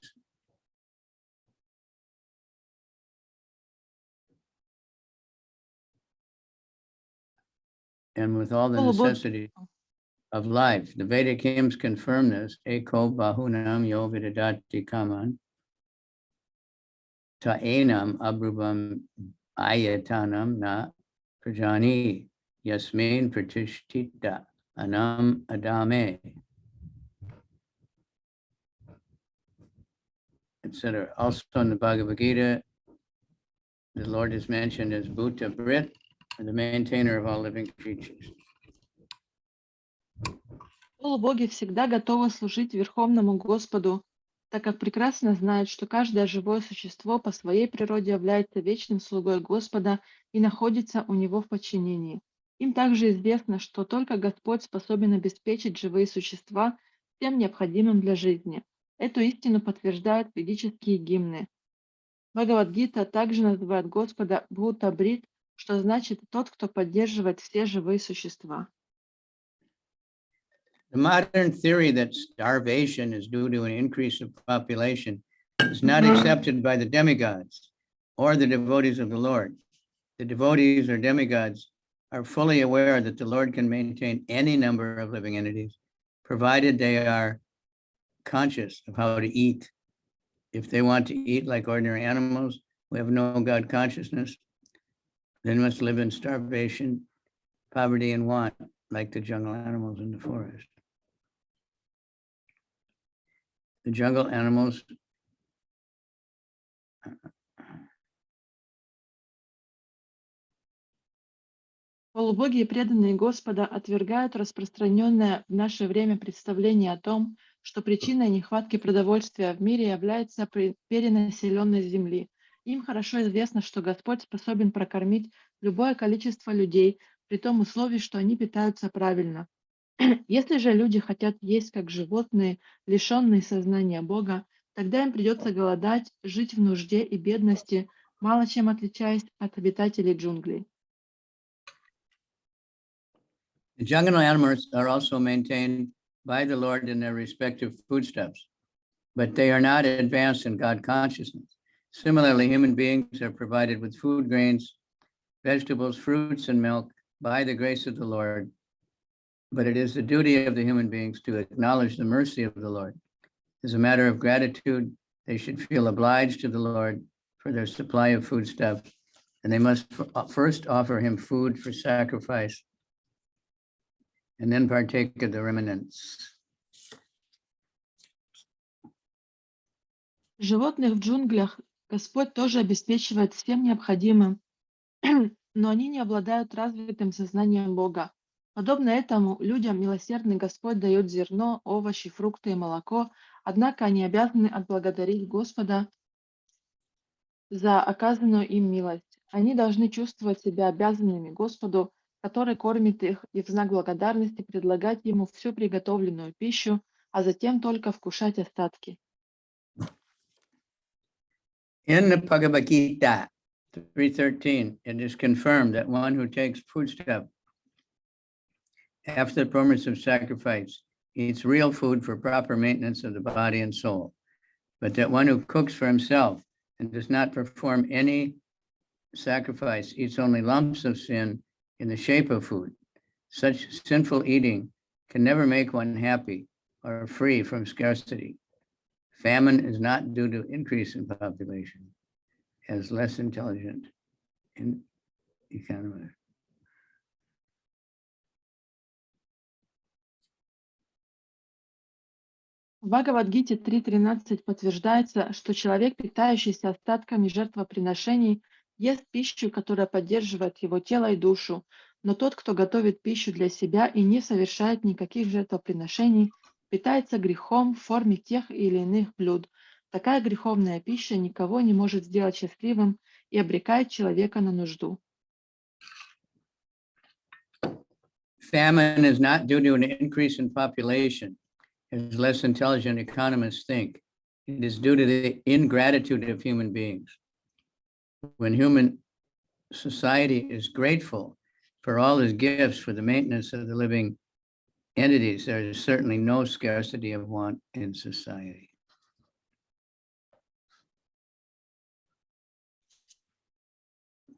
And with all the necessities of life, the Vedic hymns confirm this. Eko bahunam yo vidadati kaman ta'enam abrubam ayatanam na prajani yasmin pratishtita anam adame, etc. Also in the Bhagavad Gita, the Lord is mentioned as Bhuta Brit, the maintainer of all living creatures. Полубоги всегда готовы служить Верховному Господу, так как прекрасно знают, что каждое живое существо по своей природе является вечным слугой Господа и находится у Него в подчинении. Им также известно, что только Господь способен обеспечить живые существа всем необходимым для жизни. Эту истину подтверждают ведические гимны. Бхагавад-гита также называет Господа Бхута Брит, что значит «тот, кто поддерживает все живые существа». The modern theory that starvation is due to an increase of population is not accepted by the demigods or the devotees of the Lord. The devotees or demigods are fully aware that the Lord can maintain any number of living entities, provided they are conscious of how to eat. If they want to eat like ordinary animals who have no God consciousness, they must live in starvation, poverty, and want, like the jungle animals in the forest. The jungle animals Полубоги и преданные Господа отвергают распространенное в наше время представление о том, что причиной нехватки продовольствия в мире является перенаселенность Земли. Им хорошо известно, что Господь способен прокормить любое количество людей, при том условии, что они питаются правильно. Если же люди хотят есть как животные, лишенные сознания Бога, тогда им придется голодать, жить в нужде и бедности, мало чем отличаясь от обитателей джунглей. The jungle animals are also maintained by the Lord in their respective foodstuffs, but they are not advanced in God consciousness. Similarly, human beings are provided with food, grains, vegetables, fruits, and milk by the grace of the Lord. But it is the duty of the human beings to acknowledge the mercy of the Lord. As a matter of gratitude, they should feel obliged to the Lord for their supply of foodstuffs, and they must first offer him food for sacrifice and then partake of the remnants. Животных в джунглях Господь тоже обеспечивает всем необходимым, но они не обладают развитым сознанием Бога. Подобно этому, людям милосердный Господь дает зерно, овощи, фрукты и молоко, однако они обязаны отблагодарить Господа за оказанную им милость. Они должны чувствовать себя обязанными Господу, который кормит их, и в знак благодарности предлагать Ему всю приготовленную пищу, а затем только вкушать остатки. In the Bhagavad Gita 3:13, it is confirmed that one who takes foodstuff after the performance of sacrifice eats real food for proper maintenance of the body and soul, but that one who cooks for himself and does not perform any sacrifice eats only lumps of sin in the shape of food. Such sinful eating can never make one happy or free from scarcity. Famine is not due to increase in population, as less intelligent in economy. В Бхагавад-гите 3.13 подтверждается, что человек, питающийся остатками жертвоприношений, ест пищу, которая поддерживает его тело и душу, но тот, кто готовит пищу для себя и не совершает никаких жертвоприношений, питается грехом в форме тех или иных блюд. Такая греховная пища никого не может сделать счастливым и обрекает человека на нужду. Famine is not due to an increase in population, as less intelligent economists think. It is due to the ingratitude of human beings. When human society is grateful for all his gifts for the maintenance of the living entities, there is certainly no scarcity of want in society.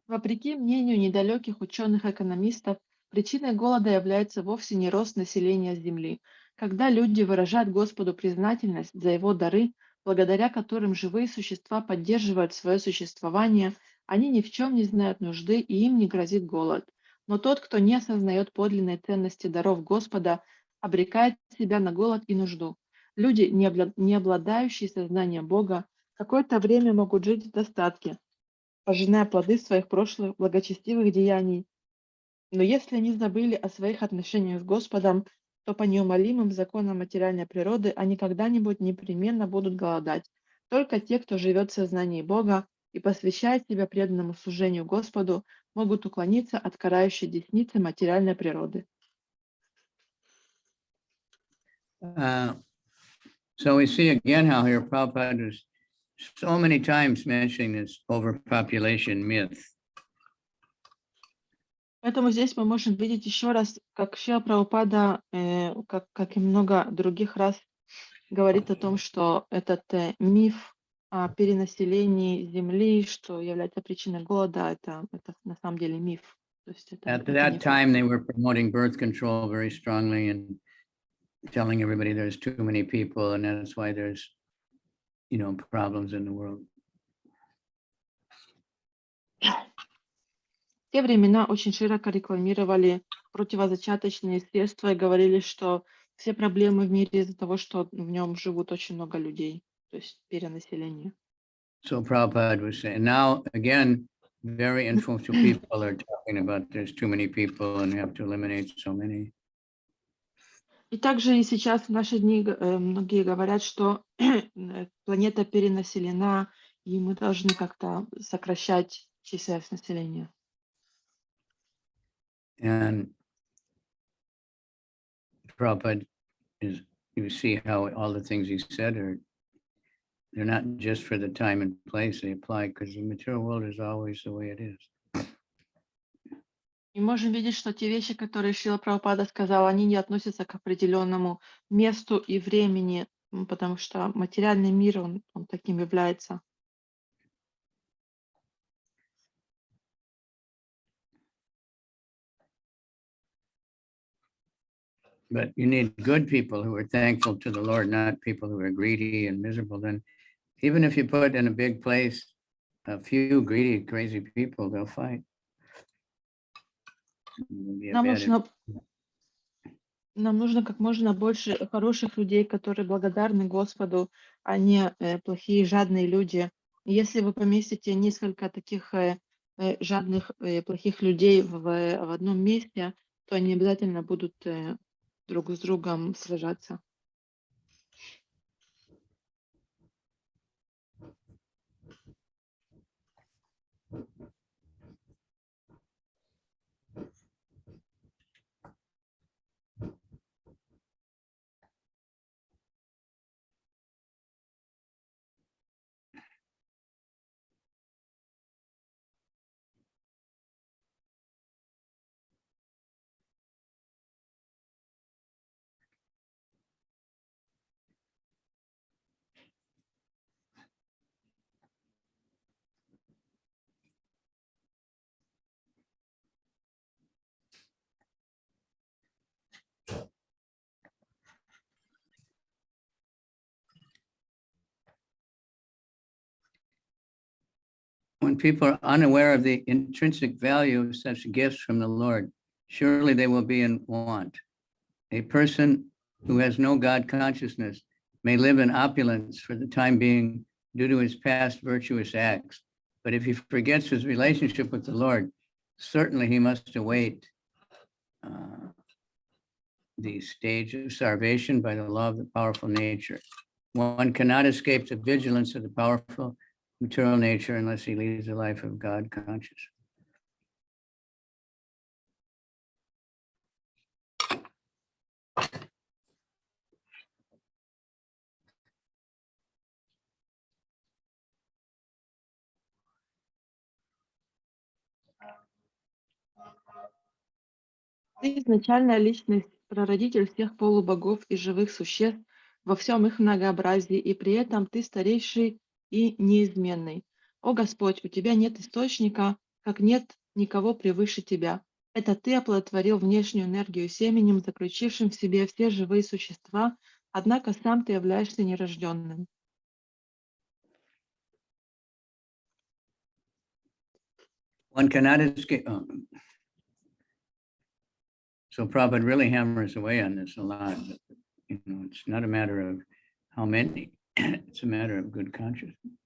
Вопреки мнению недалеких ученых-экономистов, причиной голода является вовсе не рост населения Земли. Когда люди выражают Господу признательность за Его дары, благодаря которым живые существа поддерживают свое существование, они ни в чем не знают нужды и им не грозит голод. Но тот, кто не осознает подлинной ценности даров Господа, обрекает себя на голод и нужду. Люди, не обладающие сознанием Бога, какое-то время могут жить в достатке, пожиная плоды своих прошлых благочестивых деяний. Но если они забыли о своих отношениях с Господом, то по неумолимым законам материальной природы они когда-нибудь непременно будут голодать. Только те, кто живет в сознании Бога и посвящает себя преданному служению Господу, могут уклониться от карающей десницы материальной природы. So we see again how here Prabhupada is so many times mentioning this overpopulation myth. Поэтому здесь мы можем видеть еще раз, как Шрила Прабхупада, как и много других раз, говорит о том, что этот миф о перенаселении Земли, что является причиной голода, это на самом деле миф. То есть At that time, they were promoting birth control very strongly and telling everybody there's too many people, and that's why there's, problems in the world. В те времена очень широко рекламировали противозачаточные средства и говорили, что все проблемы в мире из-за того, что в нем живут очень много людей, то есть перенаселение. So Prabhupada was saying, now again, very influential people are talking about there's too many people and have to eliminate so many. И также и сейчас в наши дни многие говорят, что планета перенаселена, и мы должны как-то сокращать численность населения. And Prabhupada you see how all the things he said they're not just for the time and place they apply, because the material world is always the way it is. И можем видеть, что те вещи, которые Шрила Прабхупада сказал, они не относятся к определенному месту и времени, потому что материальный мир, он таким является. But you need good people who are thankful to the Lord, not people who are greedy and miserable. Then even if you put in a big place a few greedy, crazy people, they'll fight. It'll be a Нам bad нужно, нам нужно как можно больше хороших людей, которые благодарны Господу, а не плохие, жадные люди. И если вы поместите несколько таких жадных, плохих людей в одном месте, то они обязательно будут друг с другом сражаться. When people are unaware of the intrinsic value of such gifts from the Lord, surely they will be in want. A person who has no God consciousness may live in opulence for the time being due to his past virtuous acts. But if he forgets his relationship with the Lord, certainly he must await the stage of starvation by the law of the powerful nature. One cannot escape the vigilance of the powerful material nature unless he leads a life of God conscious. Ты изначальная личность, прародитель всех полубогов и живых существ во всем их многообразии, и при этом ты старейший и неизменный. О Господь, у тебя нет источника, как нет никого превыше тебя. Это ты оплодотворил внешнюю энергию семенем, заключившим в себе все живые существа, однако сам ты являешься нерожденным. One cannot escape. So Prabhupada really hammers away on this a lot. But, it's not a matter of how many, it's a matter of good consciousness.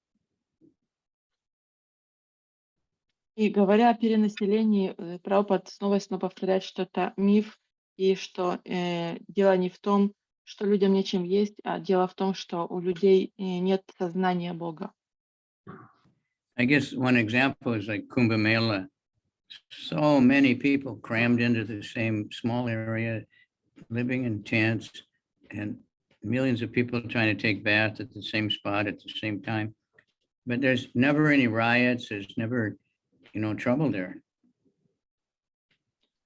И говоря о перенаселении, Прабхупад снова и снова повторяет, что это миф, и что дело не в том, что людям нечем есть, а дело в том, что у людей нет сознания Бога. I guess one example is like Kumbh Mela. So many people crammed into the same small area, living in tents, and millions of people trying to take bath at the same spot at the same time. But there's never any riots, there's never, trouble there.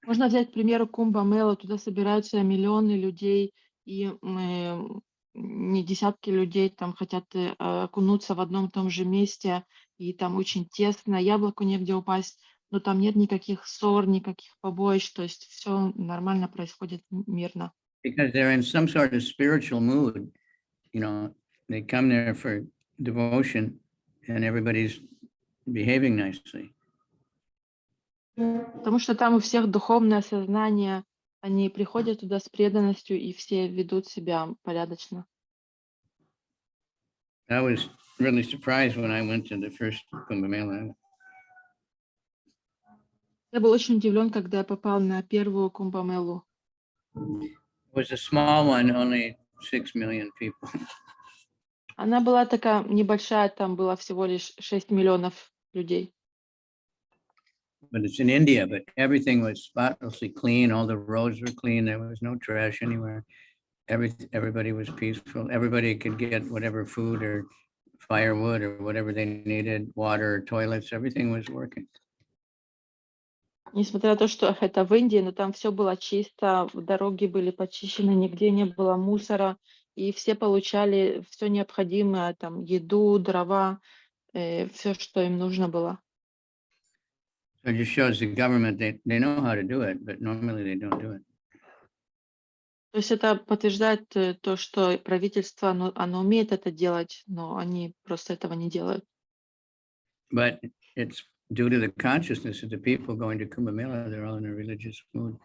Можно взять, к примеру, Кумба Мелу, туда собираются миллионы людей, и не десятки людей там хотят окунуться в одном и том же месте, и там очень тесно, яблоку негде упасть, но там нет никаких ссор, никаких побоищ, то есть все нормально происходит мирно. Because they're in some sort of spiritual mood, they come there for devotion and everybody's behaving nicely. Потому что там у всех духовное сознание, они приходят туда с преданностью, и все ведут себя порядочно. I was really surprised when I went to the first Kumbh Mela. Я был очень удивлен, когда я попал на первую Кумбамелу. It was a small one, only 6 million people. Она была такая небольшая, там было всего лишь 6 миллионов людей. But it's in India, but everything was spotlessly clean. All the roads were clean. There was no trash anywhere. Everybody was peaceful. Everybody could get whatever food or firewood or whatever they needed, water, toilets, everything was working. Несмотря на то, что это в Индии, но там все было чисто, дороги были почищены, нигде не было мусора, и все получали все необходимое, там, еду, дрова, все, что им нужно было. So it just shows the government, they know how to do it, but normally they don't do it. То есть это подтверждает то, что правительство, оно умеет это делать, но они просто этого не делают. But it's due to the consciousness of the people going to Kumbh Mela, they're all in a religious mood.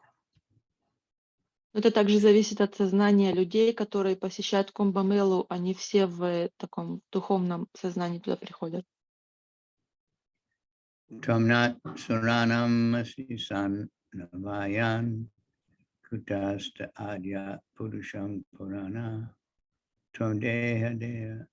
Это также зависит от сознания людей, которые посещают Кумбамелу, они все в таком духовном сознании туда приходят. Tamnat Suranam Sisan Navayan Kutasta Adya Purusham Purana Tam Deha Deha.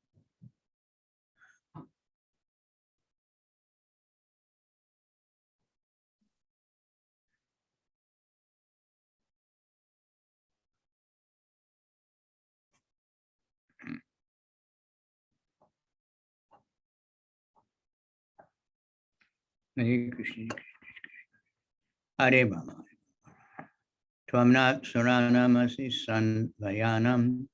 Hare Krishna. Hare Baba. Tamnat Suranam Sisan Vayanam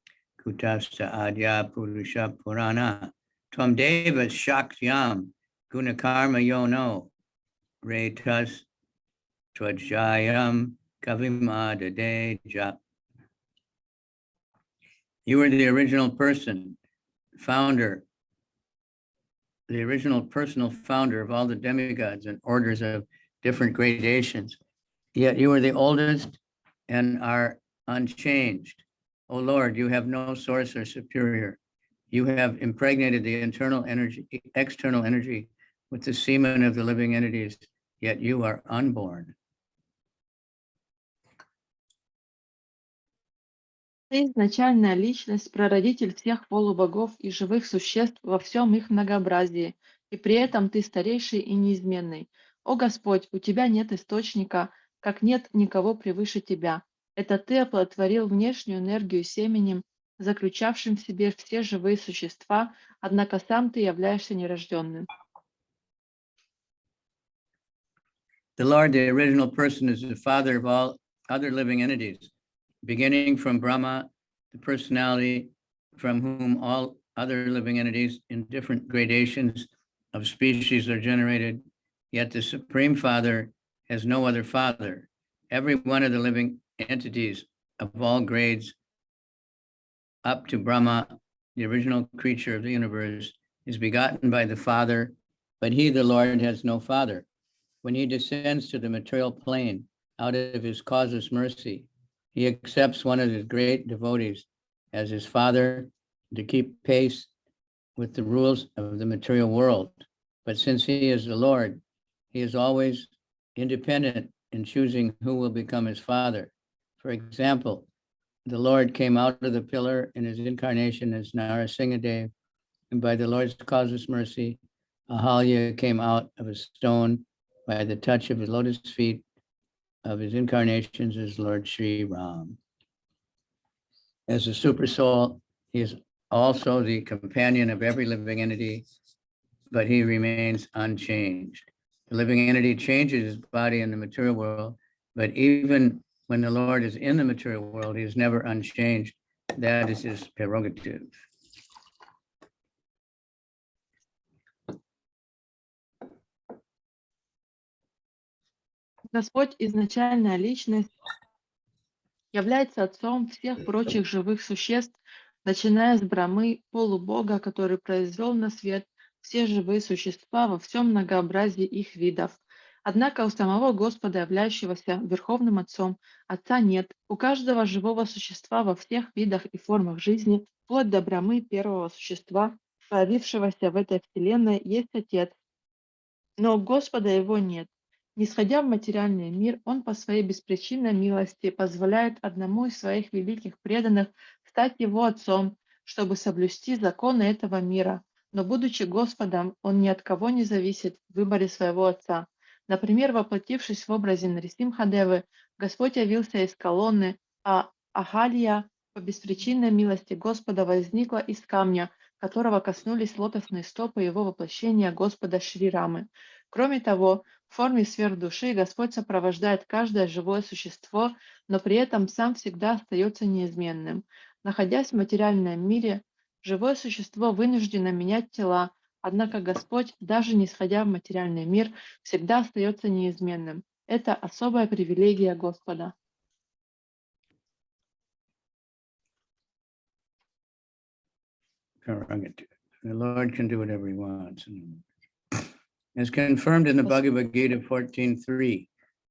Kutasta Adya Purusha Purana Tam Deva Shaktyam Gunakarma Yono Retas Tvajayam Kavimada Deja. You are the original person, founder, the original personal founder of all the demigods and orders of different gradations. Yet you are the oldest and are unchanged. O Lord, you have no source or superior. You have impregnated the internal energy, external energy with the semen of the living entities, yet you are unborn. Ты изначальная личность, прародитель всех полубогов и живых существ во всем их многообразии, и при этом ты старейший и неизменный. О Господь, у тебя нет источника, как нет никого превыше тебя. Это ты оплодотворил внешнюю энергию семенем, заключавшим в себе все живые существа, однако сам ты являешься нерожденным. The Lord, the original person, is the father of all other living entities, beginning from Brahma, the personality from whom all other living entities in different gradations of species are generated, yet the Supreme Father has no other father. Every one of the living entities of all grades up to Brahma, the original creature of the universe, is begotten by the Father, but he, the Lord, has no father. When he descends to the material plane out of his causeless mercy, he accepts one of his great devotees as his father to keep pace with the rules of the material world. But since he is the Lord, he is always independent in choosing who will become his father. For example, the Lord came out of the pillar in his incarnation as Narasimhadev, and by the Lord's causeless mercy, Ahalya came out of a stone by the touch of his lotus feet of his incarnations as Lord Sri Ram. As a super soul, he is also the companion of every living entity, but he remains unchanged. The living entity changes his body in the material world, but even when the Lord is in the material world, he is never unchanged. That is his prerogative. Господь, изначальная личность, является отцом всех прочих живых существ, начиная с Брамы, полубога, который произвел на свет все живые существа во всем многообразии их видов. Однако у самого Господа, являющегося Верховным Отцом, Отца нет. У каждого живого существа во всех видах и формах жизни, вплоть до Брамы, первого существа, появившегося в этой вселенной, есть Отец. Но у Господа его нет. Нисходя в материальный мир, он по своей беспричинной милости позволяет одному из своих великих преданных стать его отцом, чтобы соблюсти законы этого мира. Но, будучи Господом, он ни от кого не зависит в выборе своего отца. Например, воплотившись в образе Нарисимхадевы, Господь явился из колонны, а Ахалья по беспричинной милости Господа возникла из камня, которого коснулись лотосные стопы его воплощения Господа Шри Рамы. Кроме того, В форме сверхдуши Господь сопровождает каждое живое существо, но при этом сам всегда остается неизменным. Находясь в материальном мире, живое существо вынуждено менять тела, однако Господь, даже не сходя в материальный мир, всегда остается неизменным. Это особая привилегия Господа. Prerogative. The Lord can do whatever he wants. As confirmed in the Bhagavad Gita 14.3,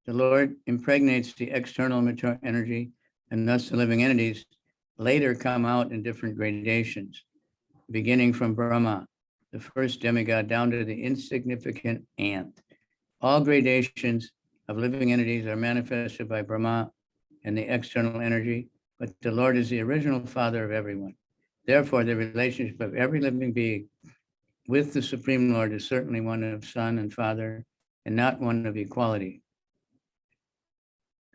the Lord impregnates the external material energy, and thus the living entities later come out in different gradations, beginning from Brahma, the first demigod, down to the insignificant ant. All gradations of living entities are manifested by Brahma and the external energy, but the Lord is the original father of everyone. Therefore, the relationship of every living being with the Supreme Lord is certainly one of son and father, and not one of equality.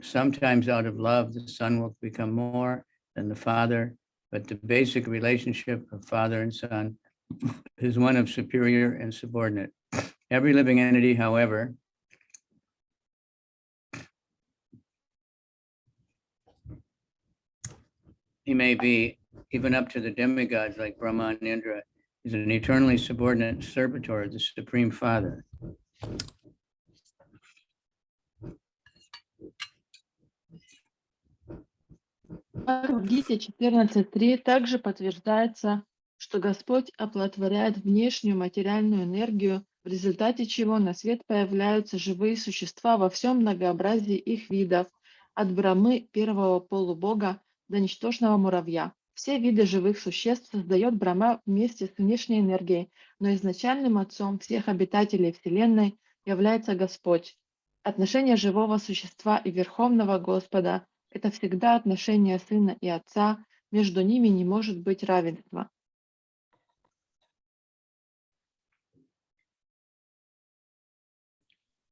Sometimes out of love, the son will become more than the father, but the basic relationship of father and son is one of superior and subordinate. Every living entity, however, he may be even up to the demigods like Brahma and Indra, is an eternally subordinate servitor of the Supreme Father. В Гите 14.3 также подтверждается, что Господь оплодотворяет внешнюю материальную энергию, в результате чего на свет появляются живые существа во всем многообразии их видов, от Брамы, первого полубога, до ничтожного муравья. Все виды живых существ создает Брахма вместе с внешней энергией, но изначальным отцом всех обитателей Вселенной является Господь. Отношение живого существа и Верховного Господа – это всегда отношение сына и отца, между ними не может быть равенства.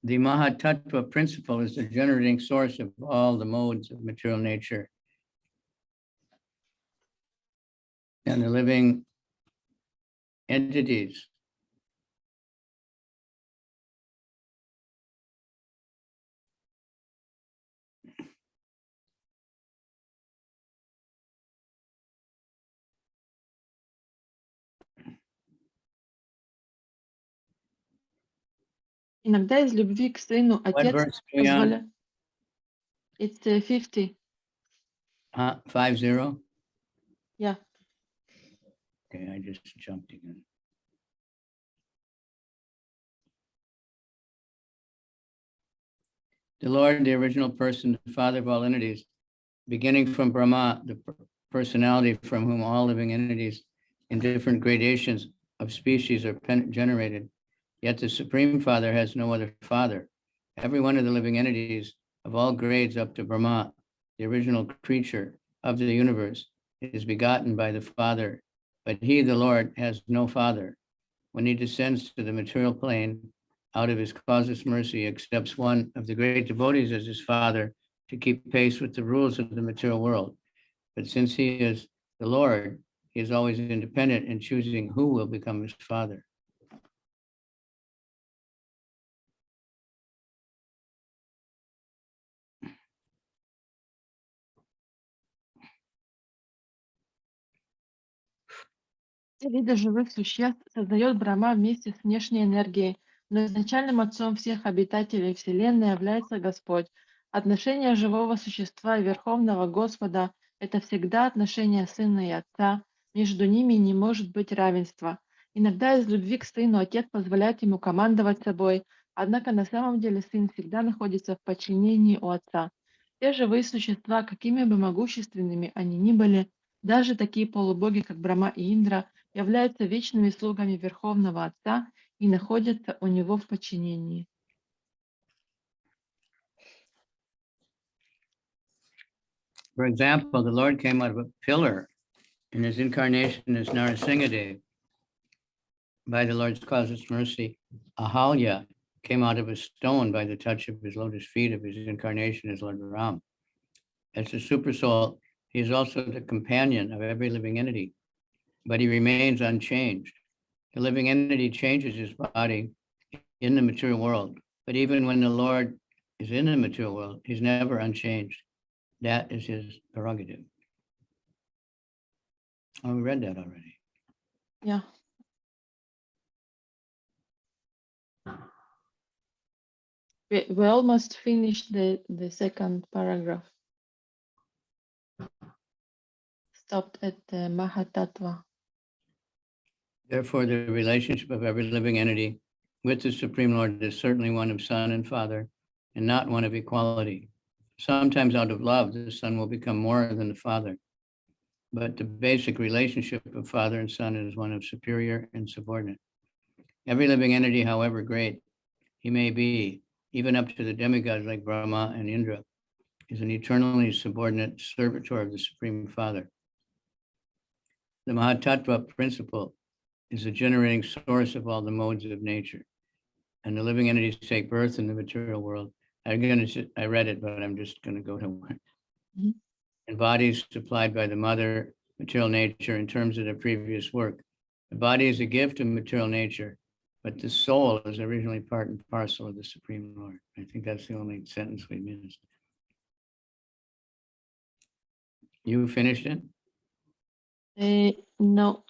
The Mahatattva principle is the generating source of all the modes of material nature and the living entities. Иногда из любви к сыну What отец verse are we on? позволяет... It's 50. 50? Yeah. Okay, I just jumped again. The Lord, the original person, the father of all entities, beginning from Brahma, the personality from whom all living entities in different gradations of species are generated. Yet the Supreme Father has no other father. Every one of the living entities of all grades up to Brahma, the original creature of the universe, is begotten by the Father, but he, the Lord, has no father. When he descends to the material plane, out of his causeless mercy, accepts one of the great devotees as his father to keep pace with the rules of the material world. But since he is the Lord, he is always independent in choosing who will become his father. Все виды живых существ создает Брахма вместе с внешней энергией, но изначальным отцом всех обитателей Вселенной является Господь. Отношение живого существа и Верховного Господа – это всегда отношение сына и отца, между ними не может быть равенства. Иногда из любви к сыну отец позволяет ему командовать собой, однако на самом деле сын всегда находится в подчинении у отца. Все живые существа, какими бы могущественными они ни были, даже такие полубоги, как Брахма и Индра, являются вечными слугами Верховного Отца и находятся у него в подчинении. For example, the Lord came out of a pillar in his incarnation as Narasimhadev. By the Lord's causeless mercy, Ahalya came out of a stone by the touch of his lotus feet of his incarnation as Lord Ram. As the supersoul, he is also the companion of every living entity, but he remains unchanged. The living entity changes his body in the material world, But even when the Lord is in the material world, he's never unchanged. That is his prerogative. Oh, we read that already. Yeah. We almost finished the second paragraph. Stopped at the Mahatattva. Therefore, the relationship of every living entity with the Supreme Lord is certainly one of son and father, and not one of equality. Sometimes out of love, the son will become more than the father. But the basic relationship of father and son is one of superior and subordinate. Every living entity, however great he may be, even up to the demigods like Brahma and Indra, is an eternally subordinate servitor of the Supreme Father. The Mahatattva principle is the generating source of all the modes of nature. And the living entities take birth in the material world. I read it, but I'm just going to go to one. Mhm. And bodies supplied by the mother, material nature, in terms of the previous work. The body is a gift of material nature, but the soul is originally part and parcel of the Supreme Lord. I think that's the only sentence we missed. You finished it? No.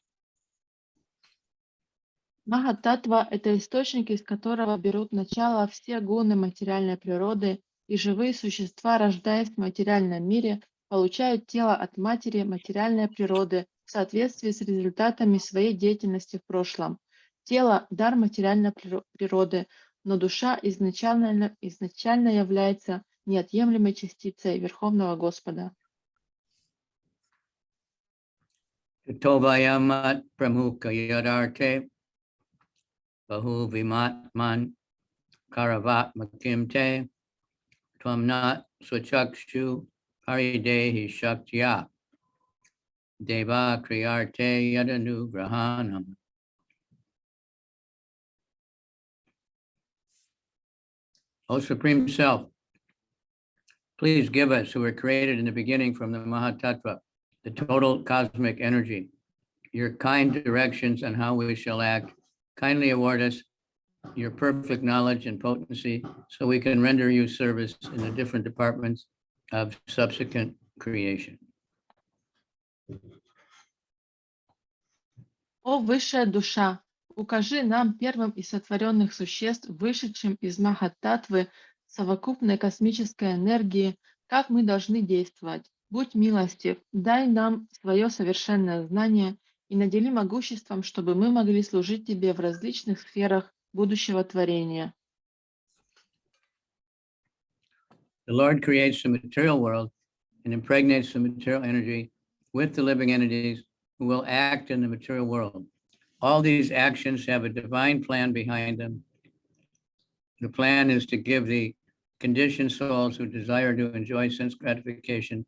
Махататтва – это источник, из которого берут начало все гуны материальной природы, и живые существа, рождаясь в материальном мире, получают тело от матери материальной природы в соответствии с результатами своей деятельности в прошлом. Тело – дар материальной природы, но душа изначально является неотъемлемой частицей Верховного Господа. Tovayamat pramukha yadarte bahu vimatman karavat makimte twamnat swachakshu haridehi shaktya deva kriyarte yadanugrahanam. O Supreme Self, please give us, who were created in the beginning from the Mahatattva, the total cosmic energy, your kind directions on how we shall act. Kindly award us your perfect knowledge and potency so we can render you service in the different departments of subsequent creation. О высшая душа, укажи нам, первым из сотворенных существ, вышедшим из Махаттаттвы, совокупной космической энергии, как мы должны действовать. Будь милостив, дай нам свое совершенное знание и надели могуществом, чтобы мы могли служить Тебе в различных сферах будущего творения. The Lord creates the material world and impregnates the material energy with the living entities who will act in the material world. All these actions have a divine plan behind them. The plan is to give the conditioned souls who desire to enjoy sense gratification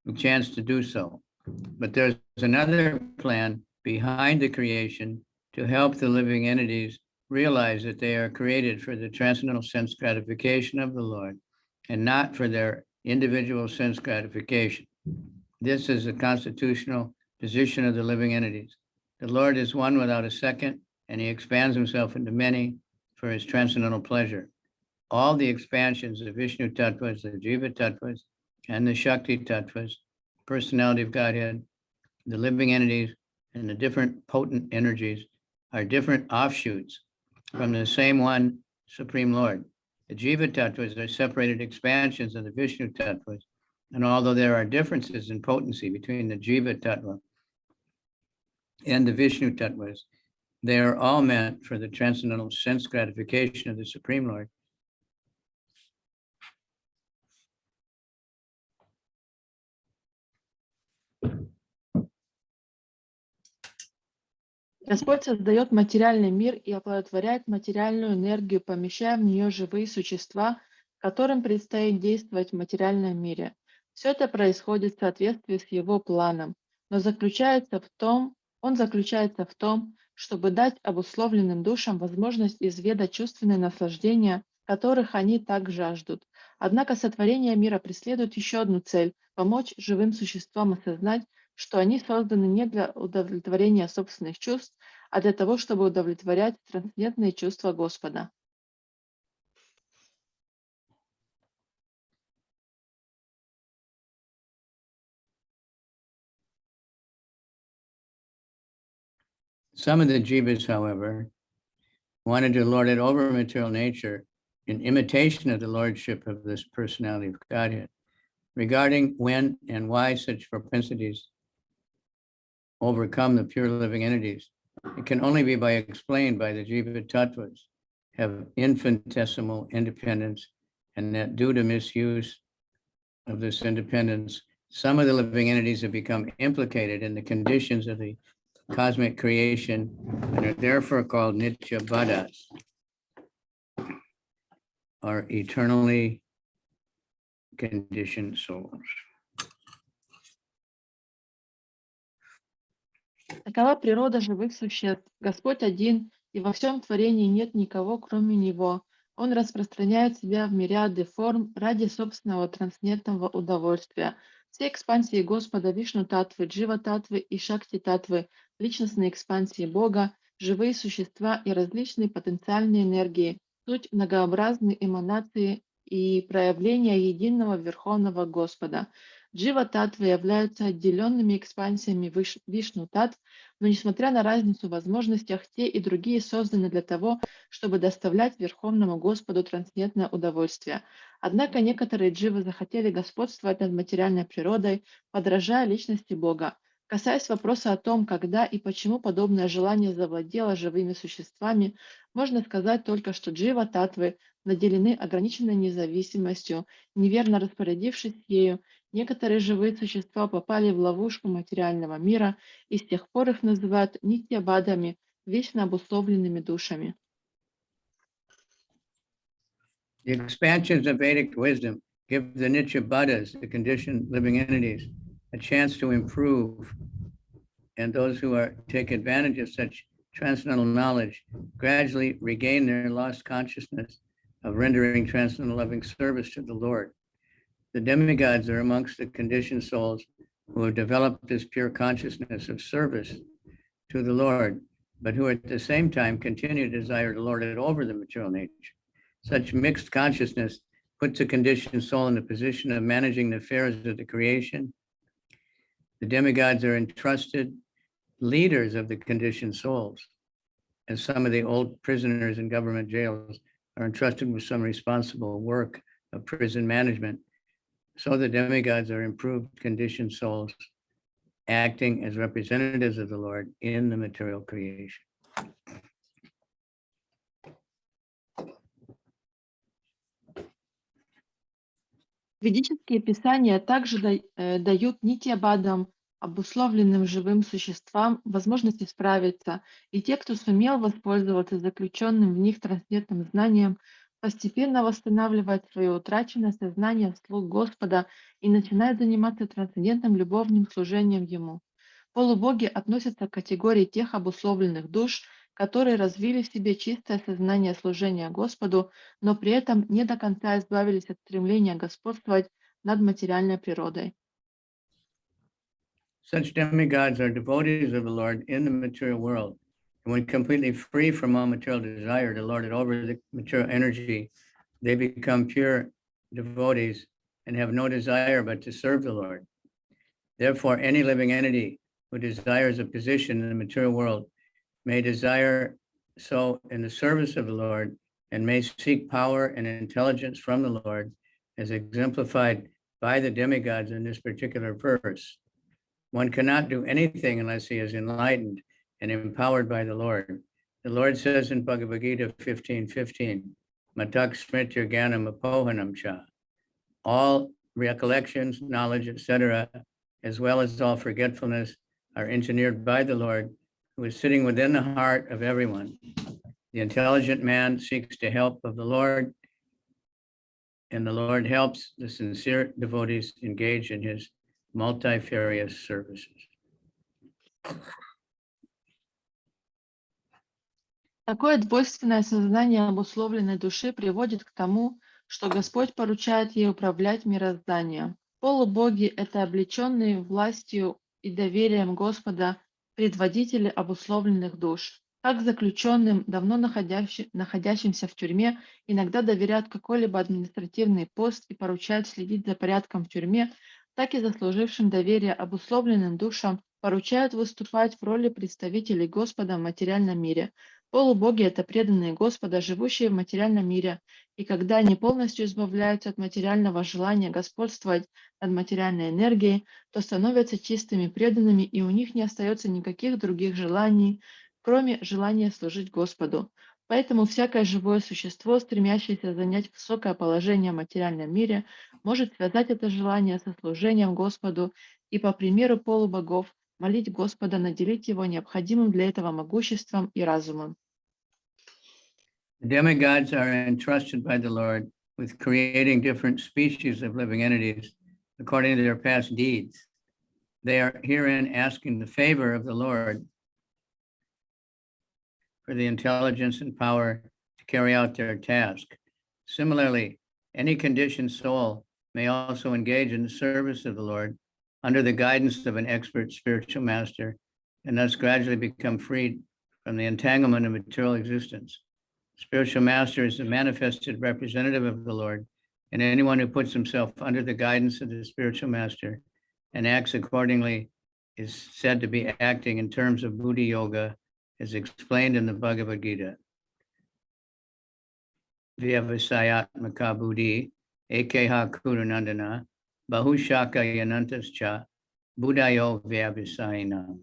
a chance to do so. But there's another plan behind the creation to help the living entities realize that they are created for the transcendental sense gratification of the Lord and not for their individual sense gratification. This is the constitutional position of the living entities. The Lord is one without a second, and he expands himself into many for his transcendental pleasure. All the expansions of Vishnu Tattvas, the Jiva Tattvas, and the Shakti Tattvas, personality of Godhead, the living entities, and the different potent energies are different offshoots from the same one Supreme Lord. The Jiva Tattvas are separated expansions of the Vishnu Tattvas, and although there are differences in potency between the Jiva Tattva and the Vishnu Tattvas, they are all meant for the transcendental sense gratification of the Supreme Lord. Господь создает материальный мир и оплодотворяет материальную энергию, помещая в нее живые существа, которым предстоит действовать в материальном мире. Все это происходит в соответствии с его планом, но он заключается в том, чтобы дать обусловленным душам возможность изведать чувственные наслаждения, которых они так жаждут. Однако сотворение мира преследует еще одну цель – помочь живым существам осознать, что они созданы не для удовлетворения собственных чувств, а для того, чтобы удовлетворять трансцендентные чувства Господа. Some of the jivas, however, wanted to lord it over material nature in imitation of the lordship of this personality of Godhead. Regarding when and why such propensities overcome the pure living entities, it can only be explained by the jiva tattvas have infinitesimal independence, and that due to misuse of this independence, some of the living entities have become implicated in the conditions of the cosmic creation and are therefore called nitya baddhas, or eternally conditioned souls. Такова природа живых существ. Господь один, и во всем творении нет никого, кроме Него. Он распространяет себя в мириады форм ради собственного трансцендентного удовольствия. Все экспансии Господа, Вишну-татвы, Джива-татвы и Шакти-татвы, личностные экспансии Бога, живые существа и различные потенциальные энергии, суть многообразные эманации и проявления единого Верховного Господа. Джива-татвы являются отделенными экспансиями Вишну-татв, но несмотря на разницу в возможностях, те и другие созданы для того, чтобы доставлять Верховному Господу трансцендентное удовольствие. Однако некоторые дживы захотели господствовать над материальной природой, подражая личности Бога. Касаясь вопроса о том, когда и почему подобное желание завладело живыми существами, можно сказать только, что джива-татвы наделены ограниченной независимостью, неверно распорядившись ею. Некоторые живые существа попали в ловушку материального мира, и с тех пор их называют нитья-бадами, вечно обусловленными душами. The expansions of Vedic wisdom give the nitya baddhas, the conditioned living entities, a chance to improve, and those who take advantage of such transcendental knowledge gradually regain their lost consciousness of rendering transcendental loving service to the Lord. The demigods are amongst the conditioned souls who have developed this pure consciousness of service to the Lord, but who at the same time continue to desire to lord it over the material nature. Such mixed consciousness puts a conditioned soul in the position of managing the affairs of the creation. The demigods are entrusted leaders of the conditioned souls, as some of the old prisoners in government jails are entrusted with some responsible work of prison management. So the demigods are improved conditioned souls acting as representatives of the Lord in the material creation. Ведические писания также дают нитья-бадам, обусловленным живым существам, возможность исправиться, и те, кто сумел воспользоваться заключенным в них трансцендентным знанием, постепенно восстанавливают свое утраченное сознание вслух Господа и начинают заниматься трансцендентным любовным служением Ему. Полубоги относятся к категории тех обусловленных душ, которые развили в себе чистое сознание служения Господу, но при этом не до конца избавились от стремления господствовать над материальной природой. Such demigods are devotees of the Lord in the material world. And when completely free from all material desire to lord it over the material energy, they become pure devotees and have no desire but to serve the Lord. Therefore, any living entity who desires a position in the material world may desire so in the service of the Lord and may seek power and intelligence from the Lord, as exemplified by the demigods in this particular verse. One cannot do anything unless he is enlightened and empowered by the Lord. The Lord says in Bhagavad Gita 15:15, Matak smritya gyanam apohanam cha. All recollections, knowledge, etc., as well as all forgetfulness, are engineered by the Lord, who is sitting within the heart of everyone. The intelligent man seeks the help of the Lord, and the Lord helps the sincere devotees engage in his multifarious services. Такое двойственное сознание обусловленной души приводит к тому, что Господь поручает ей управлять мирозданием. Полубоги — это облеченные властью и доверием Господа предводители обусловленных душ. Как заключенным, давно находящимся в тюрьме, иногда доверяют какой-либо административный пост и поручают следить за порядком в тюрьме, так и заслужившим доверие обусловленным душам поручают выступать в роли представителей Господа в материальном мире. Полубоги — это преданные Господа, живущие в материальном мире, и когда они полностью избавляются от материального желания господствовать над материальной энергией, то становятся чистыми преданными, и у них не остается никаких других желаний, кроме желания служить Господу. Поэтому всякое живое существо, стремящееся занять высокое положение в материальном мире, может связать это желание со служением Господу и, по примеру полубогов, молить Господа наделить его необходимым для этого могуществом и разумом. The demigods are entrusted by the Lord with creating different species of living entities according to their past deeds. They are herein asking the favor of the Lord for the intelligence and power to carry out their task. Similarly, any conditioned soul may also engage in the service of the Lord under the guidance of an expert spiritual master, and thus gradually become freed from the entanglement of material existence. Spiritual master is the manifested representative of the Lord, and anyone who puts himself under the guidance of the spiritual master and acts accordingly is said to be acting in terms of Buddhi Yoga, as explained in the Bhagavad Gita. Vyavasayatmaka buddhi, ekeha kurunandana, bahushaka yanantascha, buddhayo vyavasayana.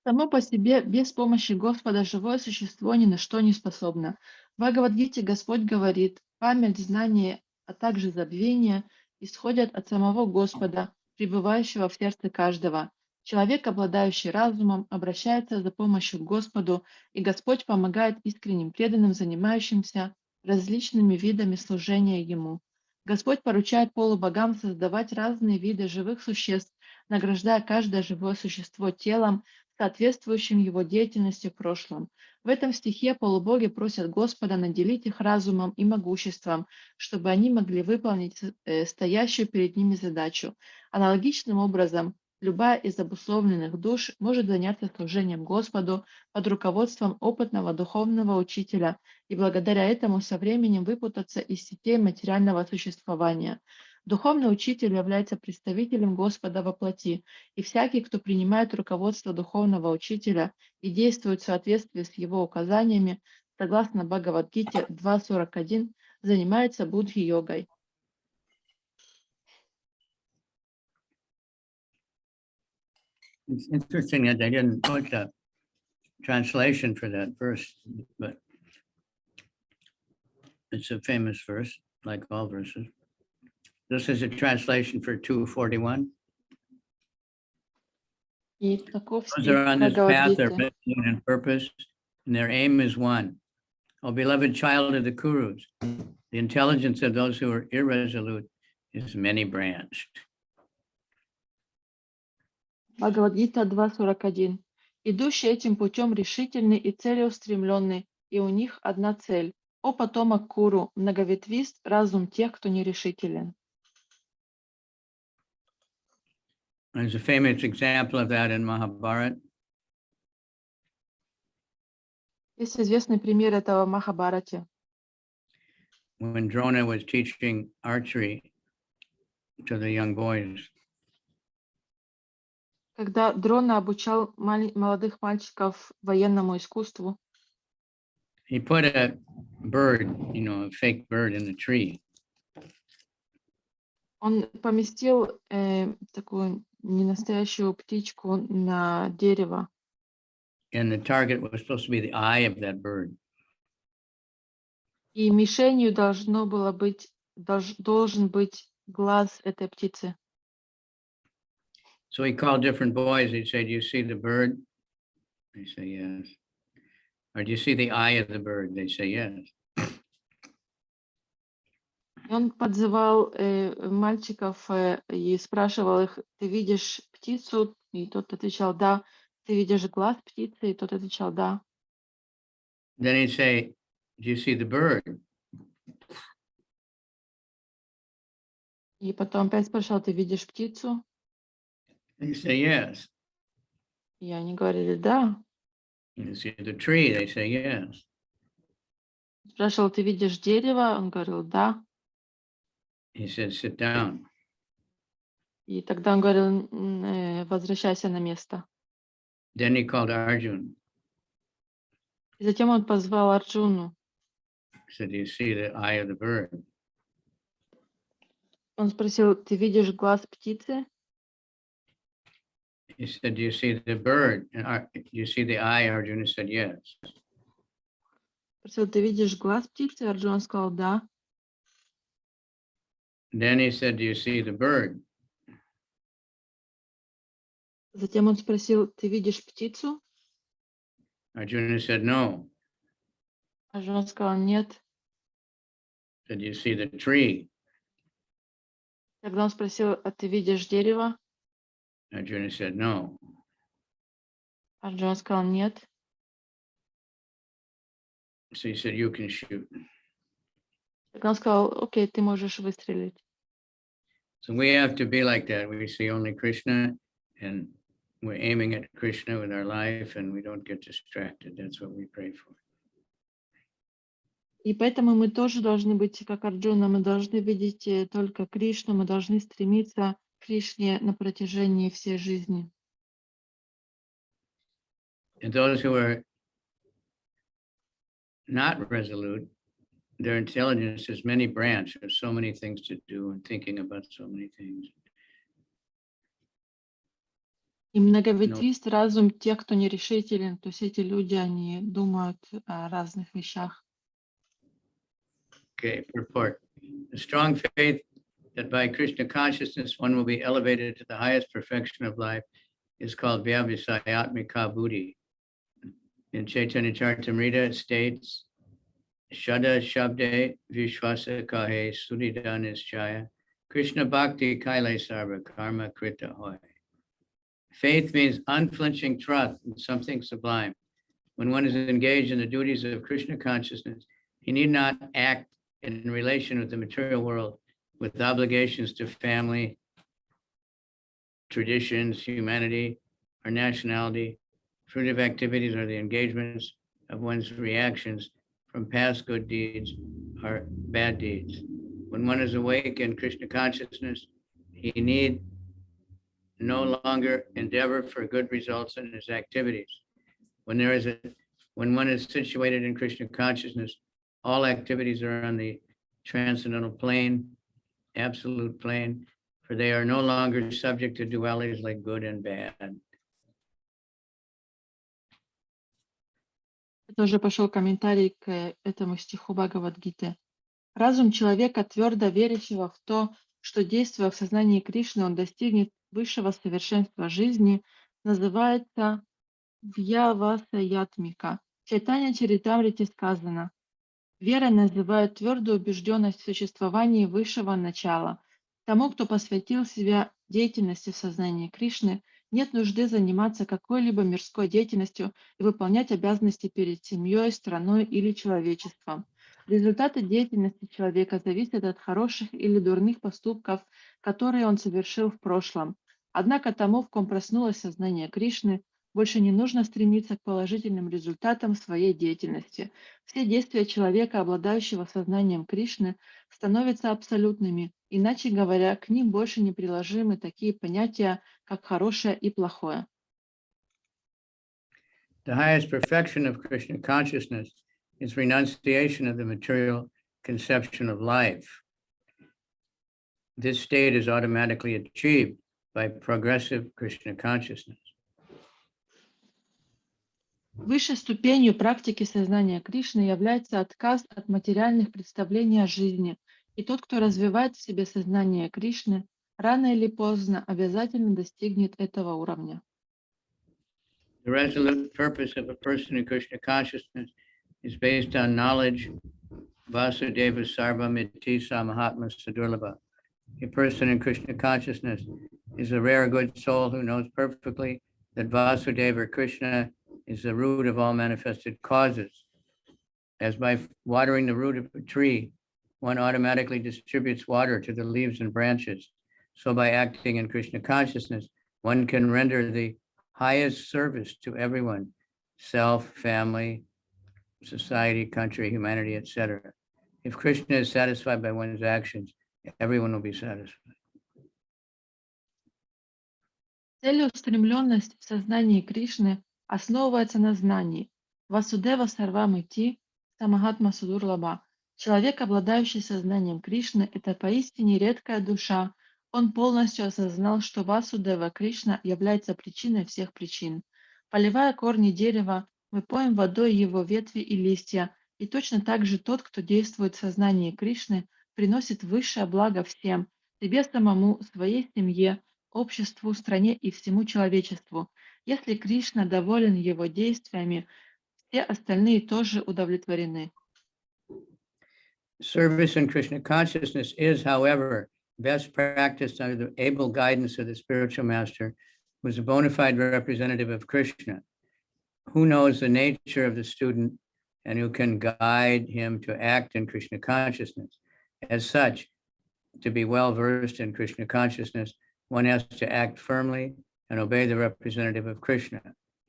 Само по себе, без помощи Господа, живое существо ни на что не способно. В Бхагавад-гите Господь говорит: память, знание, а также забвение исходят от самого Господа, пребывающего в сердце каждого. Человек, обладающий разумом, обращается за помощью к Господу, и Господь помогает искренним преданным, занимающимся различными видами служения Ему. Господь поручает полубогам создавать разные виды живых существ, награждая каждое живое существо телом, соответствующим его деятельности в прошлом. В этом стихе полубоги просят Господа наделить их разумом и могуществом, чтобы они могли выполнить стоящую перед ними задачу. Аналогичным образом, любая из обусловленных душ может заняться служением Господу под руководством опытного духовного учителя и благодаря этому со временем выпутаться из сетей материального существования. Духовный учитель является представителем Господа во плоти, и всякий, кто принимает руководство духовного учителя и действует в соответствии с его указаниями, согласно Бхагавад-гите 2.41, занимается будхи-йогой. It's interesting that they didn't put the translation for that verse, but it's a famous verse, like all verses. This is a translation for 241. И таков Those стих are on this path are Бхагавад-гиты. resolute in purpose, and their aim is one. O beloved child of the Kurus, the intelligence of those who are irresolute is many-branched. Бхагавад-гита 2.41. Идущие этим путем решительны и целеустремленны, и у них одна цель. О потомок Куру, многоветвист разум тех, кто нерешителен. There's a famous example of that in Mahabharata. Есть известный пример этого в Махабхарате. When Drona was teaching archery to the young boys, Когда Дрона обучал молодых мальчиков военному искусству, he put a bird, a fake bird in the tree. он поместил такую ненастоящую птичку на дерево. And the target was supposed to be the eye of that bird. И мишенью должен быть глаз этой птицы. So he called different boys. He'd say, "Do you see the bird?" They say, "Yes." Or, "Do you see the eye of the bird?" They say, "Yes." И он подзывал мальчиков и спрашивал их: ты видишь птицу? И тот отвечал: да. Ты видишь глаз птицы? И тот отвечал: да. Then he'd say, "Do you see the bird?" И потом опять спрашивал: ты видишь птицу? They say, "Yes." И они говорили: да. You see the tree? They say, "Yes." Спрашивал, ты видишь дерево? Он говорил, да. He said, sit down. И тогда он говорил, возвращайся на место. Then he called Arjun. И затем он позвал Арджуну. He said, do you see the eye of the bird? Он спросил, ты видишь глаз птицы? He said, do you see the bird? And do you see the eye? Arjuna said, yes. Спросил, ты видишь глаз птицы? Арджуна сказал, да. Then he said, do you see the bird? Затем он спросил, ты видишь птицу? Arjuna said, no. Арджуна сказал, нет. He said, do you see the tree? Тогда он спросил, а ты видишь дерево? Arjuna said, no. Арджуна сказал, нет. So he said, you can shoot. Тогда он сказал, окей, ты можешь выстрелить. So we have to be like that. We see only Krishna and we're aiming at Krishna with our life and we don't get distracted. That's what we pray for. И поэтому мы тоже должны быть, как Арджуна, мы должны видеть только Кришну, мы должны стремиться к Кришне на протяжении всей жизни. And those who are not resolute, their intelligence has many branches, there's so many things to do and thinking about so many things. И многоветвист разум тех, кто нерешителен, то есть эти люди, они думают о разных вещах. Okay, purport. A strong faith that by Krishna consciousness one will be elevated to the highest perfection of life is called Vyavasayatmika Buddhi. In Chaitanya Charitamrita it states, Shada Shabde Vishwasa Kahe Sudidanischaya Krishna Bhakti Kaile Sarva Karma Krita Hoy. Faith means unflinching trust in something sublime. When one is engaged in the duties of Krishna consciousness, he need not act in relation with the material world with obligations to family, traditions, humanity, or nationality, fruitive activities, or the engagements of one's reactions from past good deeds or bad deeds. When one is awake in Krishna consciousness, he need no longer endeavor for good results in his activities. When one is situated in Krishna consciousness, all activities are on the transcendental plane, absolute plane, for they are no longer subject to dualities like good and bad. Тоже пошел комментарий к этому стиху Бхагавад-гиты. Разум человека, твердо верящего в то, что, действуя в сознании Кришны, он достигнет высшего совершенства жизни, называется Вьявасаятмика. В Чайтанья Чаритамрите сказано: вера называют твердую убежденность в существовании высшего начала. Тому, кто посвятил себя деятельности в сознании Кришны, нет нужды заниматься какой-либо мирской деятельностью и выполнять обязанности перед семьей, страной или человечеством. Результаты деятельности человека зависят от хороших или дурных поступков, которые он совершил в прошлом. Однако тому, в ком проснулось сознание Кришны, больше не нужно стремиться к положительным результатам своей деятельности. Все действия человека, обладающего сознанием Кришны, становятся абсолютными. Иначе говоря, к ним больше не приложимы такие понятия, как хорошее и плохое. The highest perfection of Krishna consciousness is renunciation of the material conception of life. This state is automatically achieved by progressive Krishna consciousness. Высшей ступенью практики сознания Кришны является отказ от материальных представлений о жизни. И тот, кто развивает в себе сознание Кришны, рано или поздно обязательно достигнет этого уровня. The resolute purpose of a person in Krishna consciousness is based on knowledge, Vasudeva Sarvamiti Samahatma Sadurlabha. A person in Krishna consciousness is a rare good soul who knows perfectly that Vasudeva or Krishna is the root of all manifested causes. As by watering the root of a tree, one automatically distributes water to the leaves and branches. So by acting in Krishna consciousness, one can render the highest service to everyone, self, family, society, country, humanity, etc. If Krishna is satisfied by one's actions, everyone will be satisfied. Целеустремленность в сознании Кришны основывается на знании. Васудева сарвам ити самагатма судурлаба. Человек, обладающий сознанием Кришны, это поистине редкая душа. Он полностью осознал, что Васудева Кришна является причиной всех причин. Поливая корни дерева, мы поем водой его ветви и листья. И точно так же тот, кто действует в сознании Кришны, приносит высшее благо всем, себе самому, своей семье, обществу, стране и всему человечеству. Если Кришна доволен его действиями, все остальные тоже удовлетворены. Service in Krishna consciousness is, however, best practiced under the able guidance of the spiritual master, who is a bona fide representative of Krishna, who knows the nature of the student and who can guide him to act in Krishna consciousness. As such, to be well versed in Krishna consciousness, one has to act firmly and obey the representative of Krishna,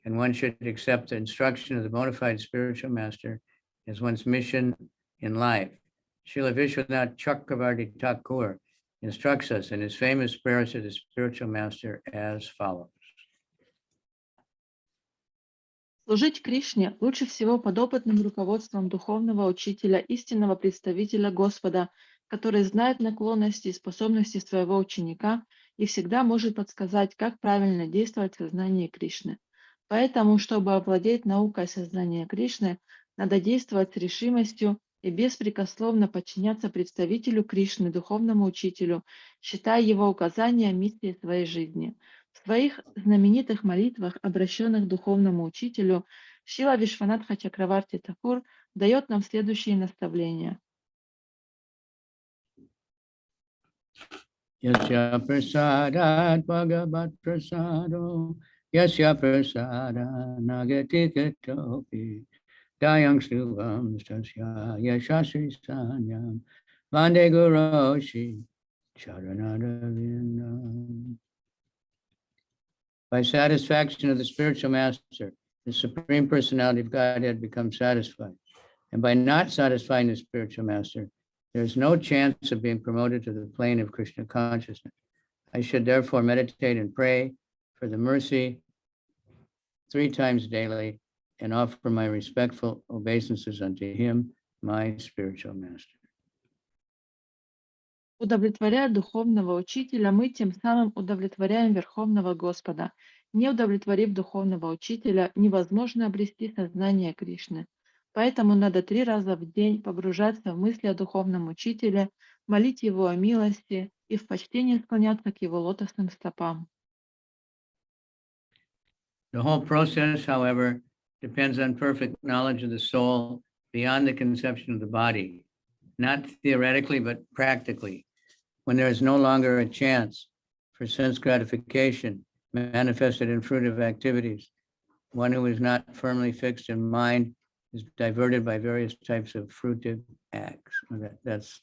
and one should accept the instruction of the bona fide spiritual master as one's mission in life. Srila Vishwanath Chakravarti Thakur instructs us in his famous prayers to the spiritual master as follows. Служить Кришне лучше всего под опытным руководством духовного учителя, истинного представителя Господа, который знает наклонности и способности своего ученика и всегда может подсказать, как правильно действовать в сознании Кришны. Поэтому, чтобы овладеть наукой сознания Кришны, надо действовать с решимостью и беспрекословно подчиняться представителю Кришны, духовному учителю, считая его указания миссией своей жизни. В своих знаменитых молитвах, обращенных к духовному учителю, Шрила Вишванатха Чакраварти Такур дает нам следующие наставления. Yasya prasadat bhagavat prasado, yasya prasada nagati katopi, dayang suvam stasya yashasri sanyam, vande guroshi charanadavindam. By satisfaction of the spiritual master, the Supreme Personality of Godhead becomes satisfied. And by not satisfying the spiritual master, there's no chance of being promoted to the plane of Krishna consciousness. I should therefore meditate and pray for the mercy 3 times daily and offer my respectful obeisances unto him, my spiritual master. Удовлетворяя духовного учителя, мы тем самым удовлетворяем Верховного Господа. Не удовлетворив духовного учителя, невозможно обрести сознание Кришны. Поэтому надо 3 раза в день погружаться в мысли о духовном учителе, молить его о милости и в почтении склоняться к его лотосным стопам. The whole process, however, depends on perfect knowledge of the soul beyond the conception of the body, not theoretically, but practically. When there is no longer a chance for sense gratification manifested in fruitive activities, one who is not firmly fixed in mind is diverted by various types of fruitive acts. That's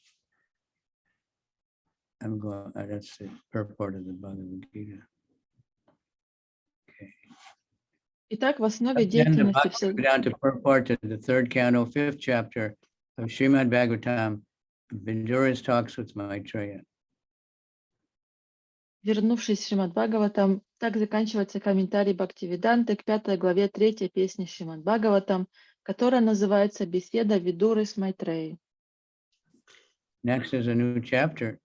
the purport of the Bhagavad Gita. Okay. Итак, в основе Then the деятельности down to purport to the 3rd canto, 5th chapter of Srimad Bhagavatam, Vidura's talks with Maitreya. Вернувшись в Шримад Бхагаватам, так заканчивается комментарий Бхактивиданты к 5 главе 3 песни Шримад Бхагаватам, которая называется «Беседа Видуры с Майтреей». Next is a new chapter,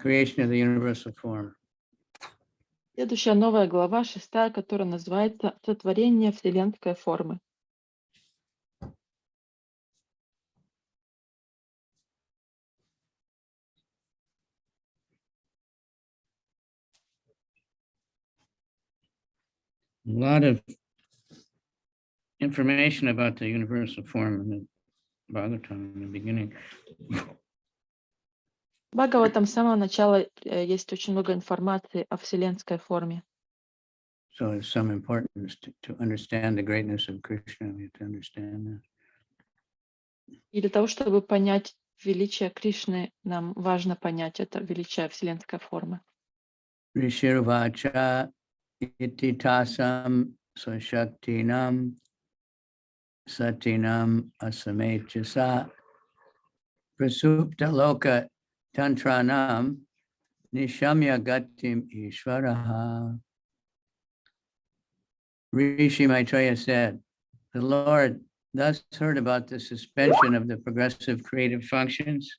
Creation of the Universal Form. Следующая новая глава, 6, которая называется «Сотворение вселенской формы». A lot of information about the universal form in the Bhagavatam in the beginning. В Бхагаватам с самого начала есть очень много информации о вселенской форме. So it's some importance to understand the greatness of Krishna. We have to understand that. И для того, чтобы понять величие Кришны, нам важно понять это величие вселенской формы. Rishirvacha iti tasam swashaktinam satinam asamechasa prasupta loka tantranam nishamya gatim ishvaraha. Rishi Maitreya said, the Lord thus heard about the suspension of the progressive creative functions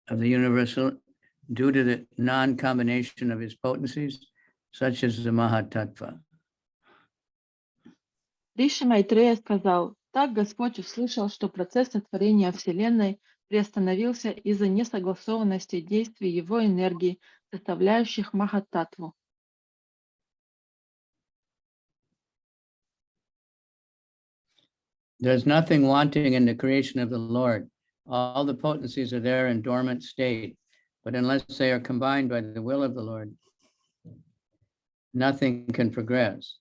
of the universal due to the non-combination of his potencies, such as the Mahatattva. Риши Майтрея сказал, так Господь услышал, что процесс сотворения Вселенной приостановился из-за несогласованности действий его энергии, составляющих Махататтву. There's nothing wanting in the creation of the Lord. All the potencies are there in dormant state, but unless they are combined by the will of the Lord, nothing can progress.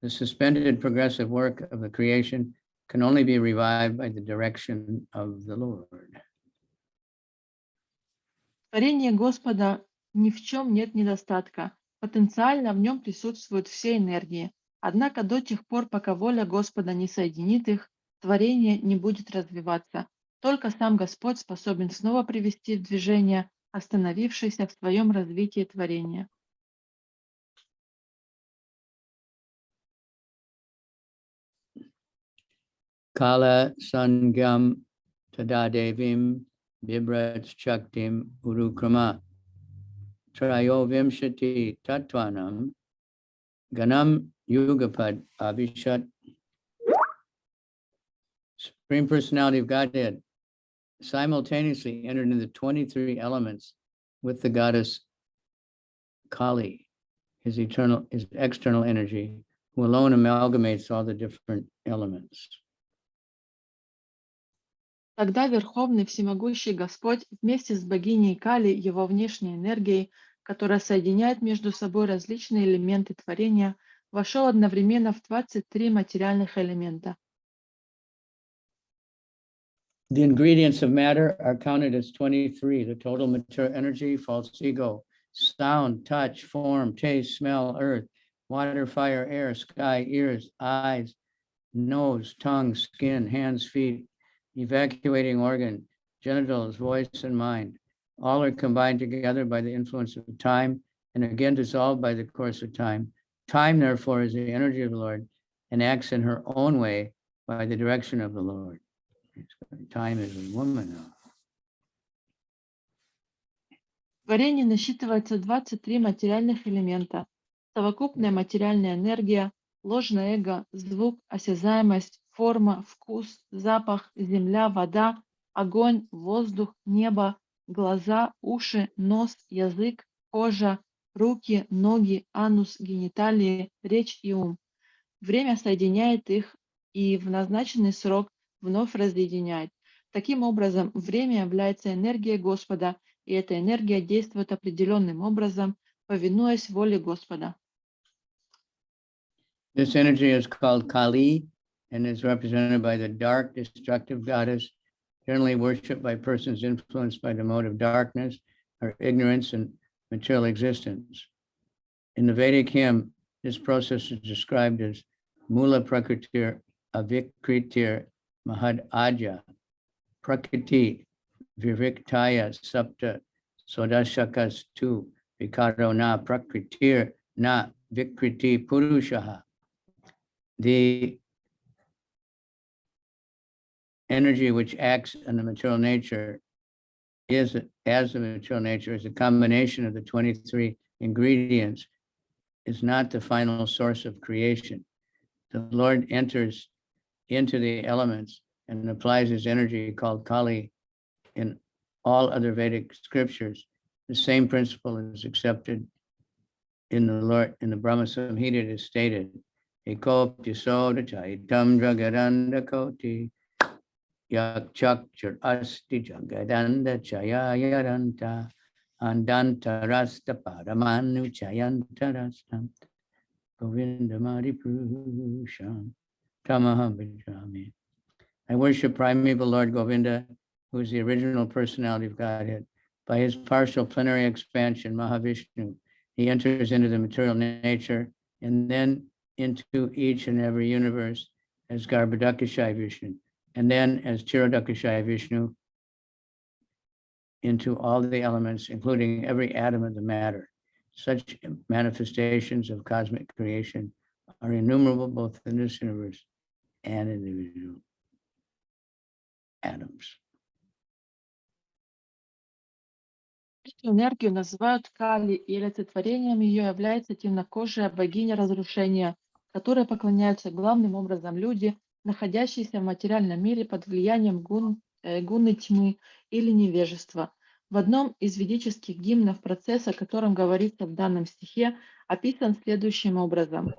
The suspended progressive work of the creation can only be revived by the direction of the Lord. Творение Господа ни в чем нет недостатка. Потенциально в нем присутствуют все энергии. Однако до тех пор, пока воля Господа не соединит их, творение не будет развиваться. Только сам Господь способен снова привести в движение остановившееся в своем развитии творение. Kala Sangam Tadadevim Bibrat Chaktim Urukrama Trayovimshati Tatvanam Ganam Yugapad Abhishat. Supreme Personality of Godhead simultaneously entered into the 23 elements with the goddess Kali, his external energy, who alone amalgamates all the different elements. Тогда Верховный Всемогущий Господь вместе с богиней Кали, его внешней энергией, которая соединяет между собой различные элементы творения, вошел одновременно в 23 материальных элемента. The ingredients of matter are counted as 23, the total material energy, false ego, sound, touch, form, taste, smell, earth, water, fire, air, sky, ears, eyes, nose, tongue, skin, hands, feet, evacuating organ, genitals, voice, and mind. All are combined together by the influence of time and again dissolved by the course of time. Time, therefore, is the energy of the Lord and acts in her own way by the direction of the Lord. Time is a woman. В творении насчитывается 23 материальных элемента. Совокупная материальная энергия, ложное эго, звук, осязаемость, форма, вкус, запах, земля, вода, огонь, воздух, небо, глаза, уши, нос, язык, кожа, руки, ноги, анус, гениталии, речь и ум. Время соединяет их и в назначенный срок вновь разъединяет. Таким образом, время является энергией Господа, и эта энергия действует определенным образом, повинуясь воле Господа. This energy is called Kali and is represented by the dark, destructive goddess, generally worshipped by persons influenced by the mode of darkness or ignorance and material existence. In the Vedic hymn, this process is described as Mula Prakritir Avikritir Mahad Aja Prakriti Viviktaya Sapta Sodashakas Tu Vikaro Na Prakritir Na Vikriti Purushaha. The energy which acts on the material nature is, as the material nature, is a combination of the 23 ingredients, is not the final source of creation. The Lord enters into the elements and applies his energy called Kali in all other Vedic scriptures. The same principle is accepted in the Brahma Samhita. It is stated, Eko Pyasoda Chaitam Jagadanda Koti Yak Chakchar Asti Jagadanda Chayayaranta Andanta Rasta Paramanu Chayanta Rastam Govinda Mari Prusham Tamaha Vijami. I worship primeval Lord Govinda, who is the original personality of Godhead. By his partial plenary expansion, Mahavishnu, he enters into the material nature and then into each and every universe as Garbhodakashayi Vishnu, and then as Chirodakashayi Vishnu into all the elements, including every atom of the matter. Such manifestations of cosmic creation are innumerable both in this universe and individual atoms. Эту энергию называют Кали, и олицетворением ее является темнокожая богиня разрушения, которой поклоняются главным образом люди, находящиеся в материальном мире под влиянием гуны тьмы или невежества. В одном из ведических гимнов процесс, о котором говорится в данном стихе, описан следующим образом.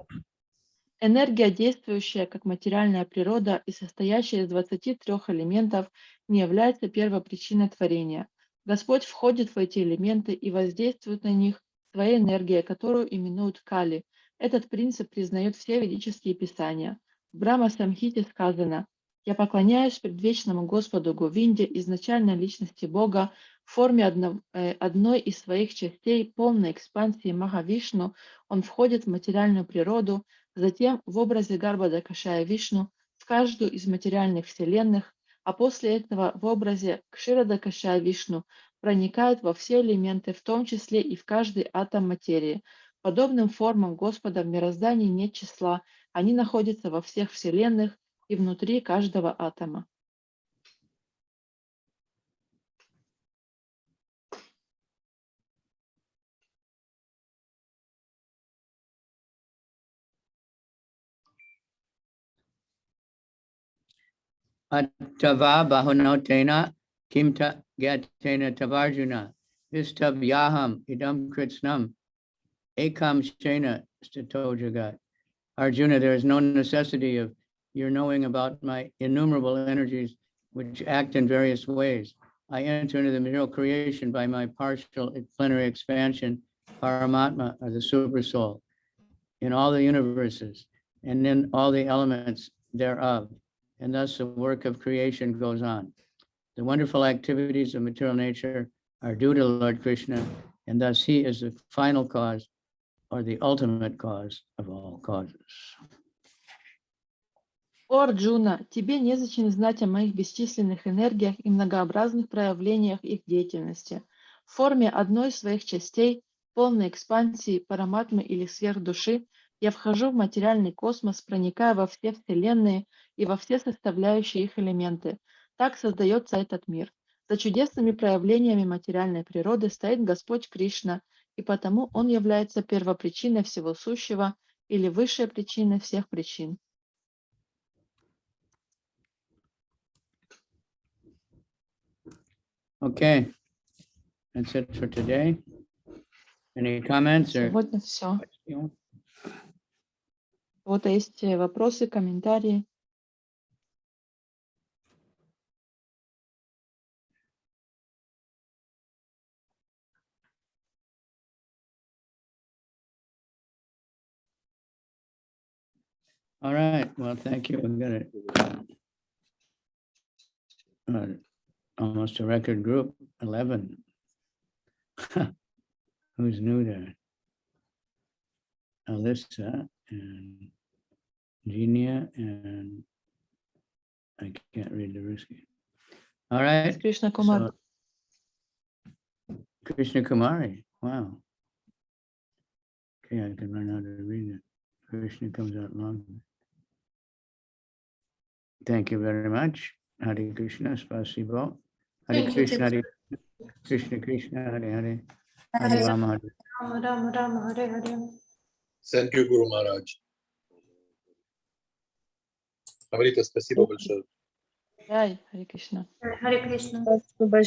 Энергия, действующая как материальная природа и состоящая из 23 элементов, не является первопричиной творения. Господь входит в эти элементы и воздействует на них своей энергией, которую именуют Кали. Этот принцип признают все ведические писания. В Брахма-самхите сказано: «Я поклоняюсь предвечному Господу Говинде, изначальной личности Бога, в форме одной из своих частей, полной экспансии Махавишну. Он входит в материальную природу, затем в образе Гарбхадакашая Вишну в каждую из материальных вселенных, а после этого в образе Кширадакашая Вишну проникает во все элементы, в том числе и в каждый атом материи. Подобным формам Господа в мироздании нет числа, они находятся во всех вселенных и внутри каждого атома». Attava bahunotena kimta gatena tavarjuna vistavyaham idam kritsnam ekam shena stito jagat. Arjuna, there is no necessity of your knowing about my innumerable energies which act in various ways. I enter into the material creation by my partial plenary expansion, Paramatma, or the super soul, in all the universes and in all the elements thereof. And thus the work of creation goes on. The wonderful activities of material nature are due to Lord Krishna, and thus he is the final cause or the ultimate cause of all causes. О, Арджуна, тебе незачем знать о моих бесчисленных энергиях и многообразных проявлениях их деятельности. В форме одной из своих частей, полной экспансии, параматмы или сверхдуши, я вхожу в материальный космос, проникая во все вселенные и во все составляющие их элементы. Так создается этот мир. За чудесными проявлениями материальной природы стоит Господь Кришна, и потому Он является первопричиной всего сущего или высшей причиной всех причин. Okay, that's it for today. Any comments or? Сегодня все. Вот есть вопросы, комментарии. All right, well, thank you. We've got almost a record group, 11. Who's new there? Alyssa and Genia and I can't read the Ruski. All right. Кришна Кумар. So, Krishna Kumari. Wow. Okay, I can learn how to read it. Krishna comes out long. Thank you very much. Hare Krishna, Spasibo. Hare Krishna, Hare Krishna, Krishna, Hare Hare. Hare Rama, Hare. Rama Rama, Hare Hare. Thank you, Guru Maharaj. Амрита, спасибо большое. Jai, Hare Krishna. Hare Krishna. Спасибо большое.